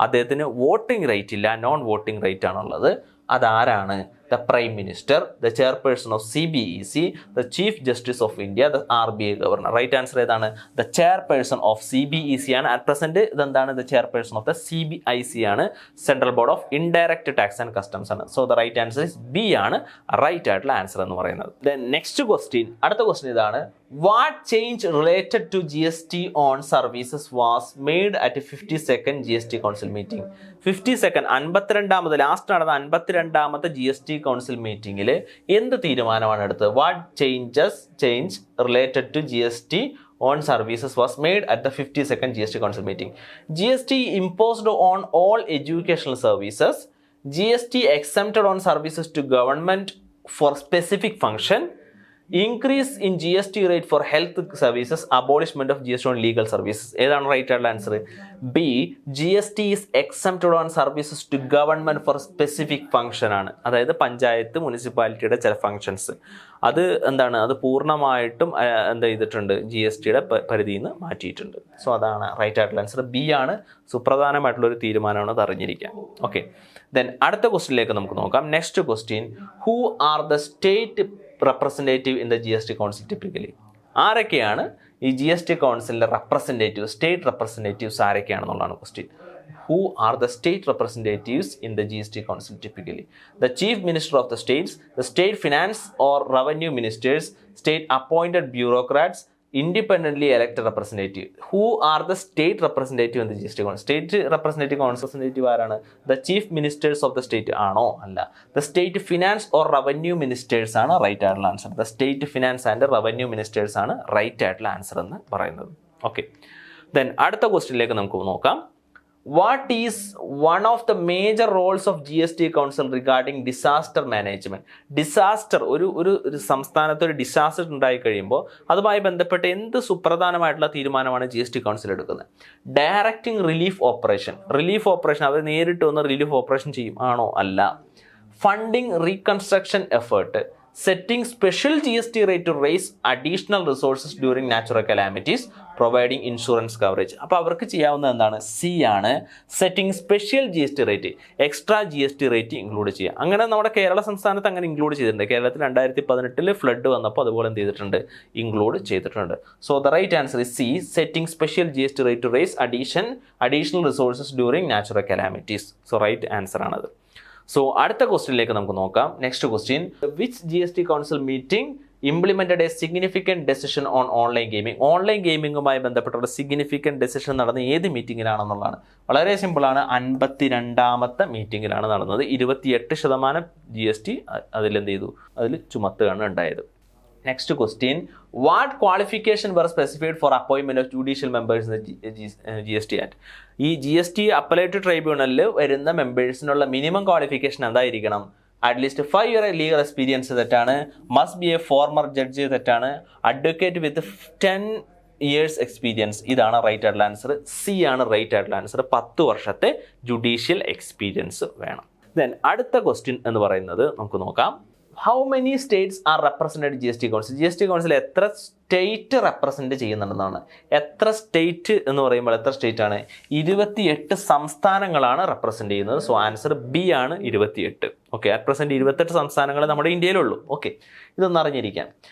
അദ്ദേഹത്തിന് വോട്ടിംഗ് റൈറ്റ് ഇല്ല, നോൺ വോട്ടിംഗ് റൈറ്റ് ആണുള്ളത്. അതാരാണ്? The prime minister, the chairperson of CBEC, the chief justice of India, the RBI governor. Right answer ഏതാണ്? ദ ചെയർപേഴ്സൺ ഓഫ് CBEC ആണ്. അറ്റ് പ്രസന്റ് ഇതെന്താണ്? The chairperson of the CBIC ആണ്, central board of indirect tax and customs ആണ്. So the right answer is B ആണ് right ആയിട്ടുള്ള answer എന്ന് പറയുന്നത്. Then next question, അടുത്ത ക്വസ്റ്റ്യൻ ഇതാണ്. What change related to GST on services was made at 52nd GST council meeting? 52nd 52ാമത് last നടന്ന 52ാമത്തെ GST കൗൺസിൽ മീറ്റിംഗിൽ എന്ത് തീരുമാനമാണ് എടുത്തത്? What change related to GST on services was made at the 52nd GST Council meeting? GST imposed on all educational services, GST exempted on services to government for specific function, increase in GST rate for health services, abolishment of GST on legal services. ഏതാണ് right ആയിട്ടുള്ള answer? B, GST is exempted on services to government for specific function ആണ്. അതായത് പഞ്ചായത്ത്, മുനിസിപ്പാലിറ്റിയുടെ ചില functions അത് എന്താണ്? അത് പൂർണ്ണമായിട്ടും എന്താ ചെയ്തിട്ടുണ്ട്? GST പരിധിയിൽ നിന്ന് മാറ്റിയിട്ടുണ്ട്. സോ അതാണ് റൈറ്റ് ആയിട്ടുള്ള ആൻസർ. ബി ആണ് സുപ്രധാനമായിട്ടുള്ളൊരു തീരുമാനമാണ്, അത് അറിഞ്ഞിരിക്കാം. ഓക്കെ, ദെൻ അടുത്ത ക്വസ്റ്റ്യനിലേക്ക് നമുക്ക് നോക്കാം. Next question, who are the state representative in the GST council typically? ആരൊക്കെയാണ് ഈ GST കൗൺസിലിൻ്റെ റെപ്രസെൻറ്റേറ്റീവ്, സ്റ്റേറ്റ് റെപ്രസെൻറ്റേറ്റീവ്സ് ആരൊക്കെയാണെന്നുള്ളതാണ് question. Who are the state representatives in the GST council typically? The chief minister of the states, the state finance or revenue ministers, state appointed bureaucrats, independently elected representative. Who are the state representative in the GST council? State representative ആരാണ്? The chief ministers of the state ആണോ? അല്ല. The state finance or revenue ministers ആണ് right ആയിട്ടുള്ള answer. The state finance and revenue ministers ആണ് right ആയിട്ടുള്ള answer എന്ന് പറയുന്നത്. Okay, then അടുത്ത ക്വസ്റ്റ്യനിലേക്ക് നമുക്ക് നോക്കാം. What is one of the major Rolls of GST council regarding disaster management? Disaster, ഒരു സംസ്ഥാനത്ത് ഒരു ഡിസാസ്റ്റർ ഉണ്ടായി കഴിയുമ്പോൾ അതുമായി ബന്ധപ്പെട്ട് എന്ത് സുപ്രധാനമായിട്ടുള്ള തീരുമാനമാണ് GST കൗൺസിൽ എടുക്കുന്നത്? ഡയറക്റ്റിംഗ് റിലീഫ് ഓപ്പറേഷൻ അവർ നേരിട്ട് വന്ന് റിലീഫ് ഓപ്പറേഷൻ ചെയ്യും ആണോ? അല്ല. Funding reconstruction effort, setting special GST rate to raise additional resources during natural calamities, providing insurance coverage. അപ്പോൾ അവർക്ക് ചെയ്യാവുന്നത് എന്താണ്? സി ആണ്. Setting special GST rate, extra GST rate include ചെയ്യുക. അങ്ങനെ നമ്മുടെ കേരള സംസ്ഥാനത്ത് അങ്ങനെ ഇൻക്ലൂഡ് ചെയ്തിട്ടുണ്ട്. കേരളത്തിൽ 2018 ഫ്ലഡ് വന്നപ്പോൾ അതുപോലെ എന്ത് ചെയ്തിട്ടുണ്ട്? ഇൻക്ലൂഡ് ചെയ്തിട്ടുണ്ട്. So the right answer is C, setting special GST rate to raise additional resources during natural calamities. So right answer ആണത്. സോ അടുത്ത ക്വസ്റ്റ്യനിലേക്ക് നമുക്ക് നോക്കാം. Next question, which GST council meeting implemented a significant decision on online gaming? Online ഗെയിമിങ്ങുമായി ബന്ധപ്പെട്ടുള്ള significant decision നടന്ന ഏത് മീറ്റിങ്ങിലാണെന്നുള്ളതാണ്. വളരെ സിമ്പിളാണ്. 52ാമത്തെ മീറ്റിങ്ങിലാണ് നടന്നത്. 28% GST അതിലെന്ത് ചെയ്തു? അതിൽ ചുമത്തുകയാണ് ഉണ്ടായത്. Next question, what qualification were specified for അപ്പോയിൻമെന്റ് of judicial members GST act? ഈ GST അപ്പലേറ്റ് ട്രൈബ്യൂണലിൽ വരുന്ന മെമ്പേഴ്സിനുള്ള മിനിമം ക്വാളിഫിക്കേഷൻ എന്തായിരിക്കണം? അറ്റ്ലീസ്റ്റ് 5 year ലീഗൽ എക്സ്പീരിയൻസ് തെറ്റാണ്. Must be a former judge തെറ്റാണ്. അഡ്വക്കേറ്റ് വിത്ത് 10 years എക്സ്പീരിയൻസ്, ഇതാണ് റൈറ്റ് ആയിട്ടുള്ള ആൻസർ. സി ആണ് റൈറ്റ് ആയിട്ടുള്ള ആൻസർ. 10 വർഷത്തെ ജുഡീഷ്യൽ എക്സ്പീരിയൻസ് വേണം. ദെൻ അടുത്ത ക്വസ്റ്റ്യൻ എന്ന് പറയുന്നത് നമുക്ക് നോക്കാം. How many states are represented GST council? GST council എത്ര സ്റ്റേറ്റ് റെപ്രസെൻറ്റ് ചെയ്യുന്നുണ്ടെന്നാണ്. എത്ര സ്റ്റേറ്റ് എന്ന് പറയുമ്പോൾ എത്ര സ്റ്റേറ്റ് ആണ്? 28 സംസ്ഥാനങ്ങളാണ് റെപ്രസെൻറ്റ് ചെയ്യുന്നത്. സോ ആൻസർ ബി ആണ് 28. ഓക്കെ, അറ്റ് പ്രസൻറ്റ് 28 സംസ്ഥാനങ്ങൾ നമ്മുടെ ഇന്ത്യയിലുള്ളൂ. ഓക്കെ, ഇതൊന്ന് അറിഞ്ഞിരിക്കാം.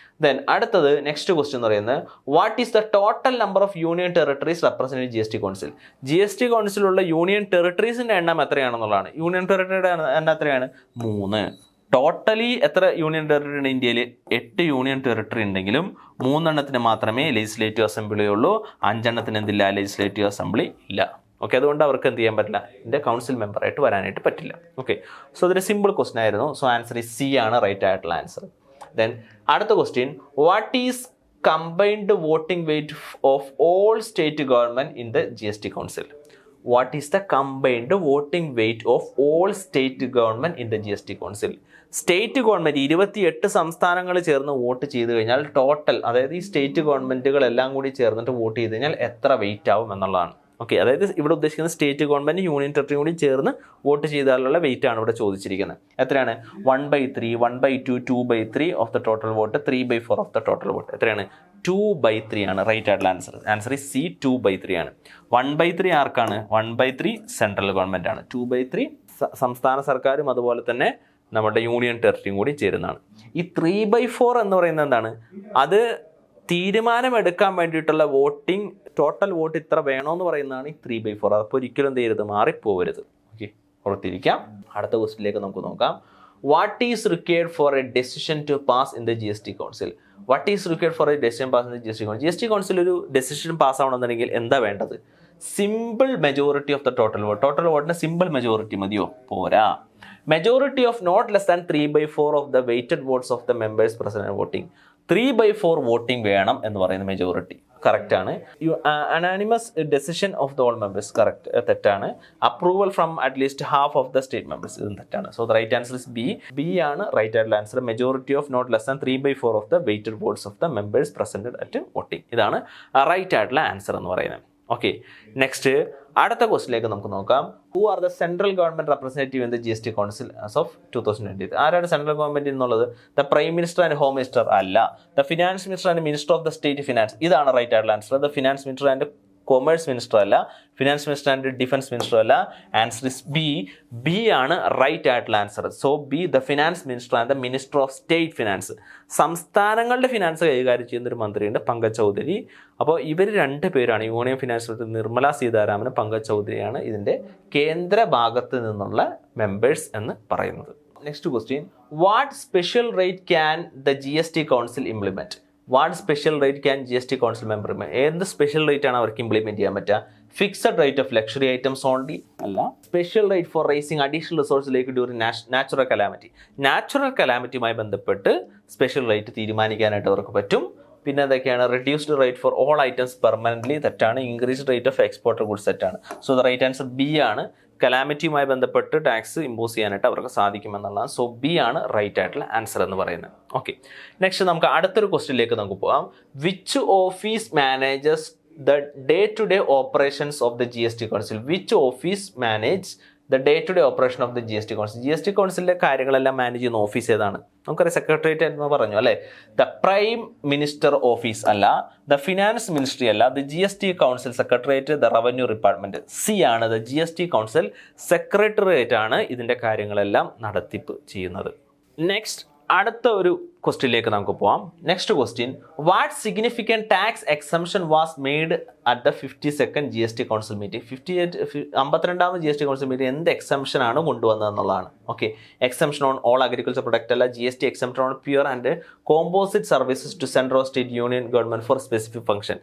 ദെൻ അടുത്തത് നെക്സ്റ്റ് ക്വസ്റ്റ്യൻ എന്ന് പറയുന്നത്, what is the total number of union territories represent GST council? GST കൗൺസിലുള്ള യൂണിയൻ ടെറിട്ടറീസിൻ്റെ എണ്ണം എത്രയാണെന്നുള്ളതാണ്. യൂണിയൻ ടെറിട്ടറിയുടെ എണ്ണം എത്രയാണ്? 3. ടോട്ടലി എത്ര യൂണിയൻ ടെറിട്ടറി ഉണ്ട് ഇന്ത്യയിൽ? 8 യൂണിയൻ ടെറിട്ടറി ഉണ്ടെങ്കിലും 3 മാത്രമേ ലെജിസ്ലേറ്റീവ് അസംബ്ലി ഉള്ളൂ. 5 എന്തില്ല? ലെജിസ്ലേറ്റീവ് അസംബ്ലി ഇല്ല. ഓക്കെ, അതുകൊണ്ട് അവർക്ക് എന്ത് ചെയ്യാൻ പറ്റില്ല? ഇതിൻ്റെ കൗൺസിൽ മെമ്പറായിട്ട് വരാനായിട്ട് പറ്റില്ല. ഓക്കെ, സോ ഇതൊരു സിമ്പിൾ ക്വസ്റ്റൻ ആയിരുന്നു. സോ ആൻസർ ഈ സി ആണ് റൈറ്റ് ആയിട്ടുള്ള ആൻസർ. ദെൻ അടുത്ത question, what is combined voting weight of all state government in the GST council? What is the combined voting weight of all state government in the GST council? State government 28 സംസ്ഥാനങ്ങൾ ചേർന്ന് vote ചെയ്ത് കഴിഞ്ഞാൽ total, അതായത് ഈ state ഗവൺമെൻറ്റുകളെല്ലാം കൂടി ചേർന്നിട്ട് vote ചെയ്ത് കഴിഞ്ഞാൽ എത്ര വെയിറ്റ് ആവും എന്നുള്ളതാണ്. ഓക്കെ, അതായത് ഇവിടെ ഉദ്ദേശിക്കുന്നത് സ്റ്റേറ്റ് ഗവൺമെൻറ് യൂണിയൻ ടെറിട്ടറി കൂടി ചേർന്ന് വോട്ട് ചെയ്താലുള്ള വെയിറ്റ് ആണ് ഇവിടെ ചോദിച്ചിരിക്കുന്നത്. എത്രയാണ്? 1/3, 1/2, 2/3 of the total vote, 3/4 of the total vote. എത്രയാണ്? 2/3 ആണ് റൈറ്റ് ആയിട്ടുള്ള ആൻസർ. ആൻസർ സി 2/3 ആണ്. 1/3 ആർക്കാണ്? 1/3 സെൻട്രൽ ഗവൺമെൻറ് ആണ്. 2/3 സംസ്ഥാന സർക്കാരും അതുപോലെ തന്നെ നമ്മുടെ യൂണിയൻ ടെറിട്ടറിയും കൂടി ചേരുന്നതാണ്. ഈ 3/4 എന്ന് പറയുന്നത് എന്താണ്? അത് തീരുമാനമെടുക്കാൻ വേണ്ടിയിട്ടുള്ള വോട്ടിംഗ്, ടോട്ടൽ വോട്ട് ഇത്ര വേണമെന്ന് പറയുന്നതാണ് ഈ 3/4. അപ്പോൾ ഒരിക്കലും എന്ത് ചെയ്യരുത്? മാറിപ്പോകരുത്. ഓക്കെ, ഓർത്തിരിക്കാം. അടുത്ത ക്വസ്റ്റിലേക്ക് നമുക്ക് നോക്കാം. What is required for a decision to pass in the GST council? What is required for a decision pass in the GST council? GST council ഒരു ഡെസിഷൻ പാസ് ആവണമെന്നുണ്ടെങ്കിൽ എന്താ വേണ്ടത്? Simple majority of the total vote. Total വോട്ടിന് simple majority മതിയോ? പോരാ. Majority of not less than 3/4 of the weighted votes of the members present voting. 3/4 voting വേണം എന്ന് പറയുന്ന മെജോറിറ്റി. കറക്റ്റ് ആണ്. Unanimous decision of the all members correct, തെറ്റാണ്. Approval from at least half of the state members, ഇതും തെറ്റാണ്. So the right answer is B. B ആണ് right ആയിട്ടുള്ള answer. Majority of not less than 3/4 of the weighted votes of the members presented at voting. ഇതാണ് right ആയിട്ടുള്ള answer എന്ന് പറയുന്നത്. Okay, next അടുത്ത ക്വസ്റ്റിലേക്ക് നമുക്ക് നോക്കാം. Who are the central government representative in the GST council as of 2020? ആരാണ് central government എന്നുള്ളത്? The prime minister and home minister അല്ല. The finance minister and minister of the state finance, ഇതാണ് right ആയിട്ടുള്ള answer. The finance minister and commerce minister അല്ല. Finance minister and defence minister അല്ല. Answer is B. B ആണ് right ആയിട്ടുള്ള answer. So B, the finance minister and the minister of state finance. സംസ്ഥാനങ്ങളുടെ finance കൈകാര്യം ചെയ്യുന്ന ഒരു മന്ത്രിയുണ്ട്, പങ്കജ് ചൗധരി. അപ്പോൾ ഇവർ 2 പേരാണ്. യൂണിയൻ ഫിനാൻസ് മിനിസ്റ്റർ നിർമ്മല സീതാരാമനും പങ്കജ് ചൗധരിയാണ് ഇതിൻ്റെ കേന്ദ്ര ഭാഗത്ത് നിന്നുള്ള മെമ്പേഴ്സ് എന്ന് പറയുന്നത്. Next question, what special rate can the GST council implement? What special rate can GST council member? എന്ത് സ്പെഷ്യൽ റേറ്റ് ആണ് അവർക്ക് ഇംപ്ലിമെൻറ്റ് ചെയ്യാൻ പറ്റുക? Fixed rate of luxury items only അല്ല. Special rate for racing additional റിസോഴ്സിലേക്ക് during natural calamity. Natural കലാമിറ്റിയുമായി ബന്ധപ്പെട്ട് special rate തീരുമാനിക്കാനായിട്ട് അവർക്ക് പറ്റും. പിന്നെ എന്തൊക്കെയാണ് reduced rate for all items permanently തെറ്റാണ്. Increased rate of exported goods തെറ്റാണ്. So the right answer B ആണ്. കലാമിറ്റിയുമായി ബന്ധപ്പെട്ട് ടാക്സ് ഇമ്പോസ് ചെയ്യാനായിട്ട് അവർക്ക് സാധിക്കുമെന്നുള്ളതാണ്. സോ ബി ആണ് റൈറ്റ് ആയിട്ടുള്ള ആൻസർ എന്ന് പറയുന്നത്. ഓക്കെ, നെക്സ്റ്റ് നമുക്ക് അടുത്തൊരു ക്വസ്റ്റ്യനിലേക്ക് നമുക്ക് പോകാം. വിച്ച് office manages the day-to-day operations of the GST Council? Which office manage the day-to-day operation of the GST Council? GST Councilലെ കാര്യങ്ങളെല്ലാം മാനേജ് ചെയ്യുന്ന ഓഫീസ് ഏതാണ്? നമുക്കറിയാം സെക്രട്ടേറിയറ്റ് എന്ന് പറഞ്ഞു അല്ലേ. ദ പ്രൈം മിനിസ്റ്റർ ഓഫീസ് അല്ല, ദ ഫിനാൻസ് മിനിസ്ട്രി അല്ല, the GST council secretariat, the revenue department. C ആണ്, ദ GST കൗൺസിൽ സെക്രട്ടേറിയറ്റ് ആണ് ഇതിൻ്റെ കാര്യങ്ങളെല്ലാം നടത്തിപ്പ് ചെയ്യുന്നത്. നെക്സ്റ്റ് അടുത്ത ഒരു ക്വസ്റ്റ്യനിലേക്ക് നമുക്ക് പോവാം. Next question, what significant tax exemption was made at the 52nd GST council meeting? 52ാമത് GST കൗൺസിൽ മീറ്റിംഗ് എന്ത് എക്സംഷൻ ആണ് കൊണ്ടുവന്നതെന്നുള്ളതാണ്. Okay, exemption on all agriculture product അല്ല, GST exemption on pure and composite services to central or state union government for specific function.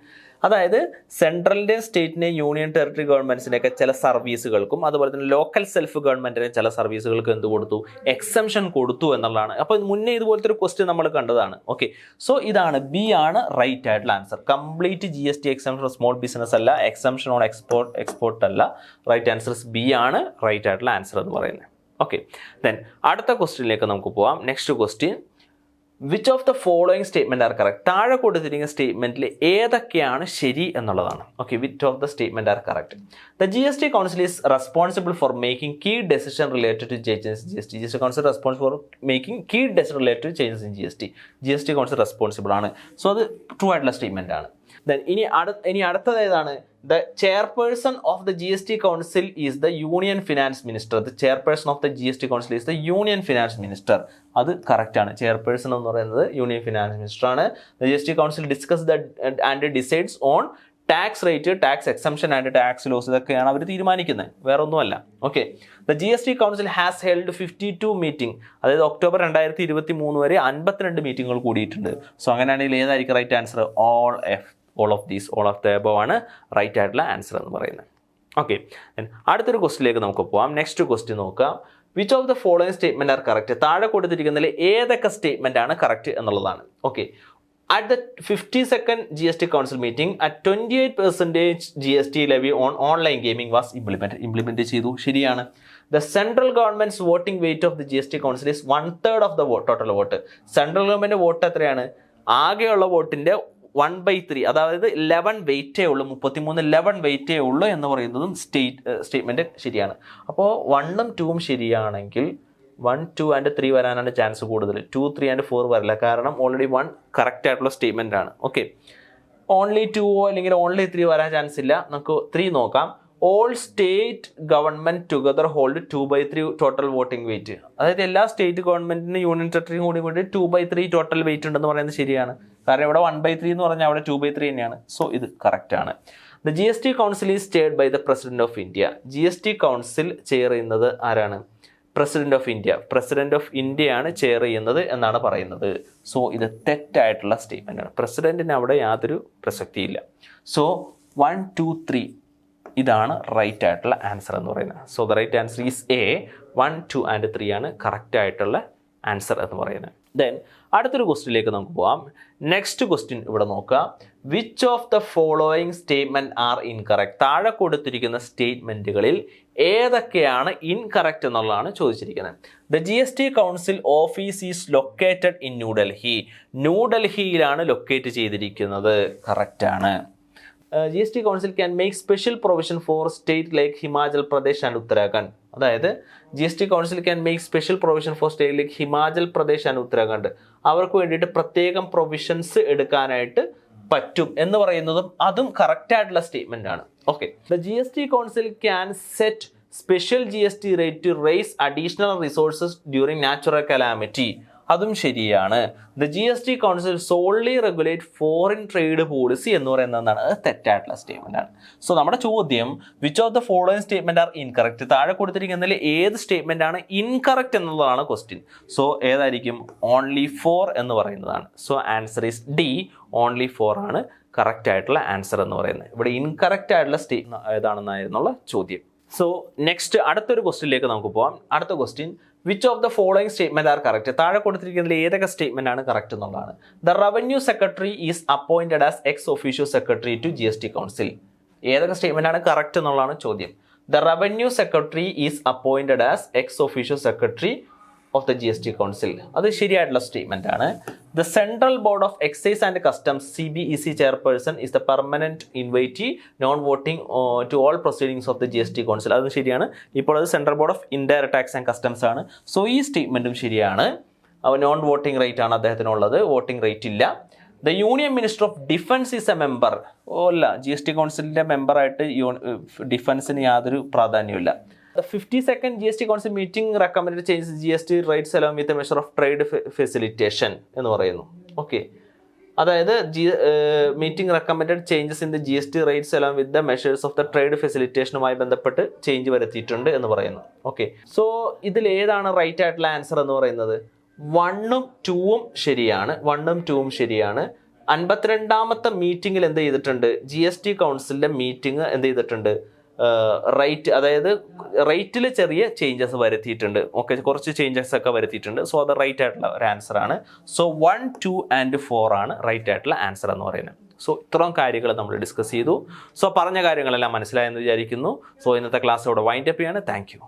അതായത് സെൻട്രലിൻ്റെയും സ്റ്റേറ്റിൻ്റെയും union territory ഗവൺമെൻറ്റ്സിൻ്റെയൊക്കെ ചില സർവീസുകൾക്കും അതുപോലെ തന്നെ ലോക്കൽ സെൽഫ് ഗവൺമെൻറ്റിന് ചില സർവീസുകൾക്ക് എന്ത് കൊടുത്തു? എക്സംഷൻ കൊടുത്തു എന്നുള്ളതാണ്. അപ്പോൾ മുന്നേ ഇതുപോലത്തെ ഒരു ക്വസ്റ്റ്യൻ നമ്മൾ കണ്ടതാണ്. ഓക്കെ, സോ ഇതാണ് ബി ആണ് റൈറ്റ് ആയിട്ടുള്ള answer. Complete GST exemption small business അല്ല, എക്സംഷൻ ഓൺ എക്സ്പോർട്ട് അല്ല. റൈറ്റ് ആൻസർ ബി ആണ് റൈറ്റ് ആയിട്ടുള്ള ആൻസർ എന്ന് പറയുന്നത്. ഓക്കെ, ദെൻ അടുത്ത ക്വസ്റ്റ്യനിലേക്ക് നമുക്ക് പോവാം. Next question, which of the following statement are correct? താഴെ കൊടുത്തിരിക്കുന്ന സ്റ്റേറ്റ്മെന്റിൽ ഏതൊക്കെയാണ് ശരി എന്നുള്ളതാണ്. Okay, which of the statement are correct? The GST council is responsible for making key decision related to changes in GST. GST council responsible for making key decision related to changes in GST council responsible ആണ്. So അത് true ആയിട്ടുള്ള statement ആണ്. Then ഇനി അടുത്തത് ഏതാണ്? The chairperson of the GST council is the union finance minister. The chairperson of the GST council is the union finance minister. അത് correct ആണ്. Chairperson എന്ന് പറയുന്നത് യൂണിയൻ ഫിനാൻസ് മിനിസ്റ്റർ ആണ്. The GST council discuss and decides on tax rate, tax exemption and tax laws, ഇതൊക്കെയാണ് അവർ തീരുമാനിക്കുന്നത്, വേറെ ഒന്നുമല്ല. Okay, the GST council has held 52 meeting, അതായത് ഒക്ടോബർ 2023 വരെ 52 മീറ്റിങ്ങുകൾ കൂടിയിട്ടുണ്ട്. സോ അങ്ങനെയാണെങ്കിൽ ഏതായിരിക്കും right answer? all of the above ആണ് റൈറ്റ് ആയിട്ടുള്ള ആൻസർ എന്ന് പറയുന്നത്. ഓക്കെ, അടുത്തൊരു ക്വസ്റ്റ്യനിലേക്ക് നമുക്ക് പോകാം. നെക്സ്റ്റ് ക്വസ്റ്റ്യൻ നോക്കാം. Which of the following statement are correct? താഴെ കൊടുത്തിരിക്കുന്നതിൽ ഏതൊക്കെ സ്റ്റേറ്റ്മെന്റ് ആണ് കറക്റ്റ് എന്നുള്ളതാണ്. Okay, at the 52nd GST council meeting, at 28% GST levy on online gaming was implemented ചെയ്തു, ശരിയാണ്. The central government's voting weight of the GST council is 1/3 of the total vote. Central government vote എത്രയാണ്? ആകെയുള്ള വോട്ടിന്റെ 1/3, അതായത് 11 വെയിറ്റേ ഉള്ളൂ, 11 വെയിറ്റേ ഉള്ളൂ എന്ന് പറയുന്നതും സ്റ്റേറ്റ്മെന്റ് ശരിയാണ്. അപ്പോൾ 1ഉം 2ഉം ശരിയാണെങ്കിൽ 1, 2 ആൻഡ് 3 വരാനാണ് ചാൻസ് കൂടുതൽ. 2, 3 ആൻഡ് 4 വരില്ല, കാരണം ഓൾറെഡി 1 കറക്റ്റ് ആയിട്ടുള്ള സ്റ്റേറ്റ്മെന്റ് ആണ്. ഓക്കെ, ഓൺലി 2 അല്ലെങ്കിൽ ഓൺലി 3 വരാൻ ചാൻസ് ഇല്ല. നമുക്ക് 3 നോക്കാം. All state government together hold 2/3 total voting weight. അതായത് എല്ലാ സ്റ്റേറ്റ് ഗവൺമെന്റിന് യൂണിയൻ ടെറിട്ടറിയും കൂടി 2/3 ടോട്ടൽ വെയിറ്റ് ഉണ്ടെന്ന് പറയുന്നത് ശരിയാണ്. കാരണം ഇവിടെ 1/3 എന്ന് പറഞ്ഞാൽ അവിടെ 2/3 തന്നെയാണ്. സോ ഇത് കറക്റ്റ് ആണ്. The GST council is chaired by the president of India. GST council chair ചെയ്യുന്നത് ആരാണ്? President of India. President of ഇന്ത്യയാണ് ചെയർ ചെയ്യുന്നത് എന്നാണ് പറയുന്നത്. സോ ഇത് തെറ്റായിട്ടുള്ള സ്റ്റേറ്റ്മെന്റ് ആണ്. പ്രസിഡന്റിന് അവിടെ യാതൊരു പ്രസക്തിയില്ല. സോ 1, 2, 3 ഇതാണ് റൈറ്റ് ആയിട്ടുള്ള ആൻസർ എന്ന് പറയുന്നത്. So the right answer is A. 1, 2 and 3 ആണ് കറക്റ്റ് ആയിട്ടുള്ള ആൻസർ എന്ന് പറയുന്നത്. ദെൻ അടുത്തൊരു ക്വസ്റ്റ്യനിലേക്ക് നമുക്ക് പോകാം. നെക്സ്റ്റ് ക്വസ്റ്റ്യൻ ഇവിടെ നോക്കാം. Which of the following statement are incorrect? താഴെ കൊടുത്തിരിക്കുന്ന സ്റ്റേറ്റ്മെന്റുകളിൽ ഏതൊക്കെയാണ് ഇൻകറക്റ്റ് എന്നുള്ളതാണ് ചോദിച്ചിരിക്കുന്നത്. The GST council office is located in New Delhi. ന്യൂഡൽഹിയിലാണ് ലൊക്കേറ്റ് ചെയ്തിരിക്കുന്നത്, കറക്റ്റ് ആണ്. GST council can make special provision for state like Himachal Pradesh and Uttarakhand. അതായത് GST council can make special provision for state like Himachal Pradesh and Uttarakhand. അവർക്ക് വേണ്ടിയിട്ട് പ്രത്യേകം പ്രൊവിഷൻസ് എടുക്കാനായിട്ട് പറ്റും എന്ന് പറയുന്നതും അതും കറക്റ്റ് ആയിട്ടുള്ള സ്റ്റേറ്റ്മെന്റ് ആണ്. Okay, the GST council can set special GST rate to raise additional resources during natural calamity. അതും ശരിയാണ്. The GST council solely regulate foreign trade policy എന്ന് പറയുന്നത് എന്താണ്? അത് തെറ്റായിട്ടുള്ള സ്റ്റേറ്റ്മെന്റ് ആണ്. സോ നമ്മുടെ ചോദ്യം which of the following statement are incorrect? താഴെ കൊടുത്തിരിക്കുന്നതിൽ ഏത് സ്റ്റേറ്റ്മെന്റ് ആണ് ഇൻകറക്റ്റ് എന്നുള്ളതാണ് ക്വസ്റ്റ്യൻ. സോ ഏതായിരിക്കും? ഓൺലി 4 എന്ന് പറയുന്നതാണ്. So answer is D. Only 4 ആണ് കറക്റ്റ് ആയിട്ടുള്ള ആൻസർ എന്ന് പറയുന്നത്. ഇവിടെ ഇൻകറക്റ്റ് ആയിട്ടുള്ള ഏതാണെന്നായിരുന്നുള്ള ചോദ്യം. സോ നെക്സ്റ്റ് അടുത്തൊരു ക്വസ്റ്റ്യനിലേക്ക് നമുക്ക് പോകാം. അടുത്ത question, which of the following statement are correct? താഴെ കൊടുത്തിരിക്കുന്നതിൽ ഏതൊക്കെ സ്റ്റേറ്റ്മെന്റ് ആണ് കറക്റ്റ് എന്നുള്ളതാണ്. The revenue secretary is appointed as ex officio secretary to GST council. ഏതൊക്കെ സ്റ്റേറ്റ്മെന്റ് ആണ് കറക്റ്റ് എന്നുള്ളതാണ് ചോദ്യം. The revenue secretary is appointed as ex officio secretary of the GST council. അത് ശരിയായിട്ടുള്ള സ്റ്റേറ്റ്മെന്റ് ആണ്. The central board of excise and customs CBEC chairperson is the permanent invitee non voting to all proceedings of the GST council. അത് ശരിയാണ്. ഇപ്പോൾ അത് central board of indirect tax and customs ആണ്. So ഈ സ്റ്റേറ്റ്മെന്റും ശരിയാണ്. Non voting right ആണ് അദ്ദേഹത്തിനുള്ളത്, voting right ഇല്ല. The union minister of defence is A member. അല്ല, GST കൗൺസിലിന്റെ മെമ്പറായിട്ട് ഡിഫൻസിന് യാതൊരു പ്രാധാന്യമില്ല. The 52nd GST Council meeting recommended changes GST rates along with a measure of trade facilitation എന്ന് പറയുന്നു. Okay, അതായത് meeting recommended changes in the GST rates along with the measures of the trade facilitationുമായി ബന്ധപ്പെട്ട് change വരുത്തിയിട്ടുണ്ട് എന്ന് പറയുന്നു. Okay, so ഇതിൽ ഏതാണ് right ആയിട്ടുള്ള ആൻസർ എന്ന് പറയുന്നത്? 1ഉം 2ഉം ശരിയാണ്. 1ഉം 2ഉം ശരിയാണ്. 52ാമത്തെ മീറ്റിംഗിൽ എന്ത് ചെയ്തിട്ടുണ്ട്? GST കൗൺസിലിന്റെ മീറ്റിംഗ് എന്ത് ചെയ്തിട്ടുണ്ട്? റേറ്റ്, അതായത് റേറ്റിൽ ചെറിയ ചേഞ്ചസ് വരുത്തിയിട്ടുണ്ട്. ഓക്കെ, കുറച്ച് ചേഞ്ചസ് ഒക്കെ വരുത്തിയിട്ടുണ്ട്. സോ അത് റൈറ്റ് ആയിട്ടുള്ള ഒരു ആൻസർ ആണ്. സോ 1, 2 and 4 ആണ് റൈറ്റ് ആയിട്ടുള്ള ആൻസർ എന്ന് പറയുന്നത്. സോ ഇത്രയും കാര്യങ്ങൾ നമ്മൾ ഡിസ്കസ് ചെയ്തു. സോ പറഞ്ഞ കാര്യങ്ങളെല്ലാം മനസ്സിലായെന്ന് വിചാരിക്കുന്നു. സോ ഇന്നത്തെ ക്ലാസ് ഇവിടെ വൈൻഡ് അപ്പ് ചെയ്യാണ്. Thank you.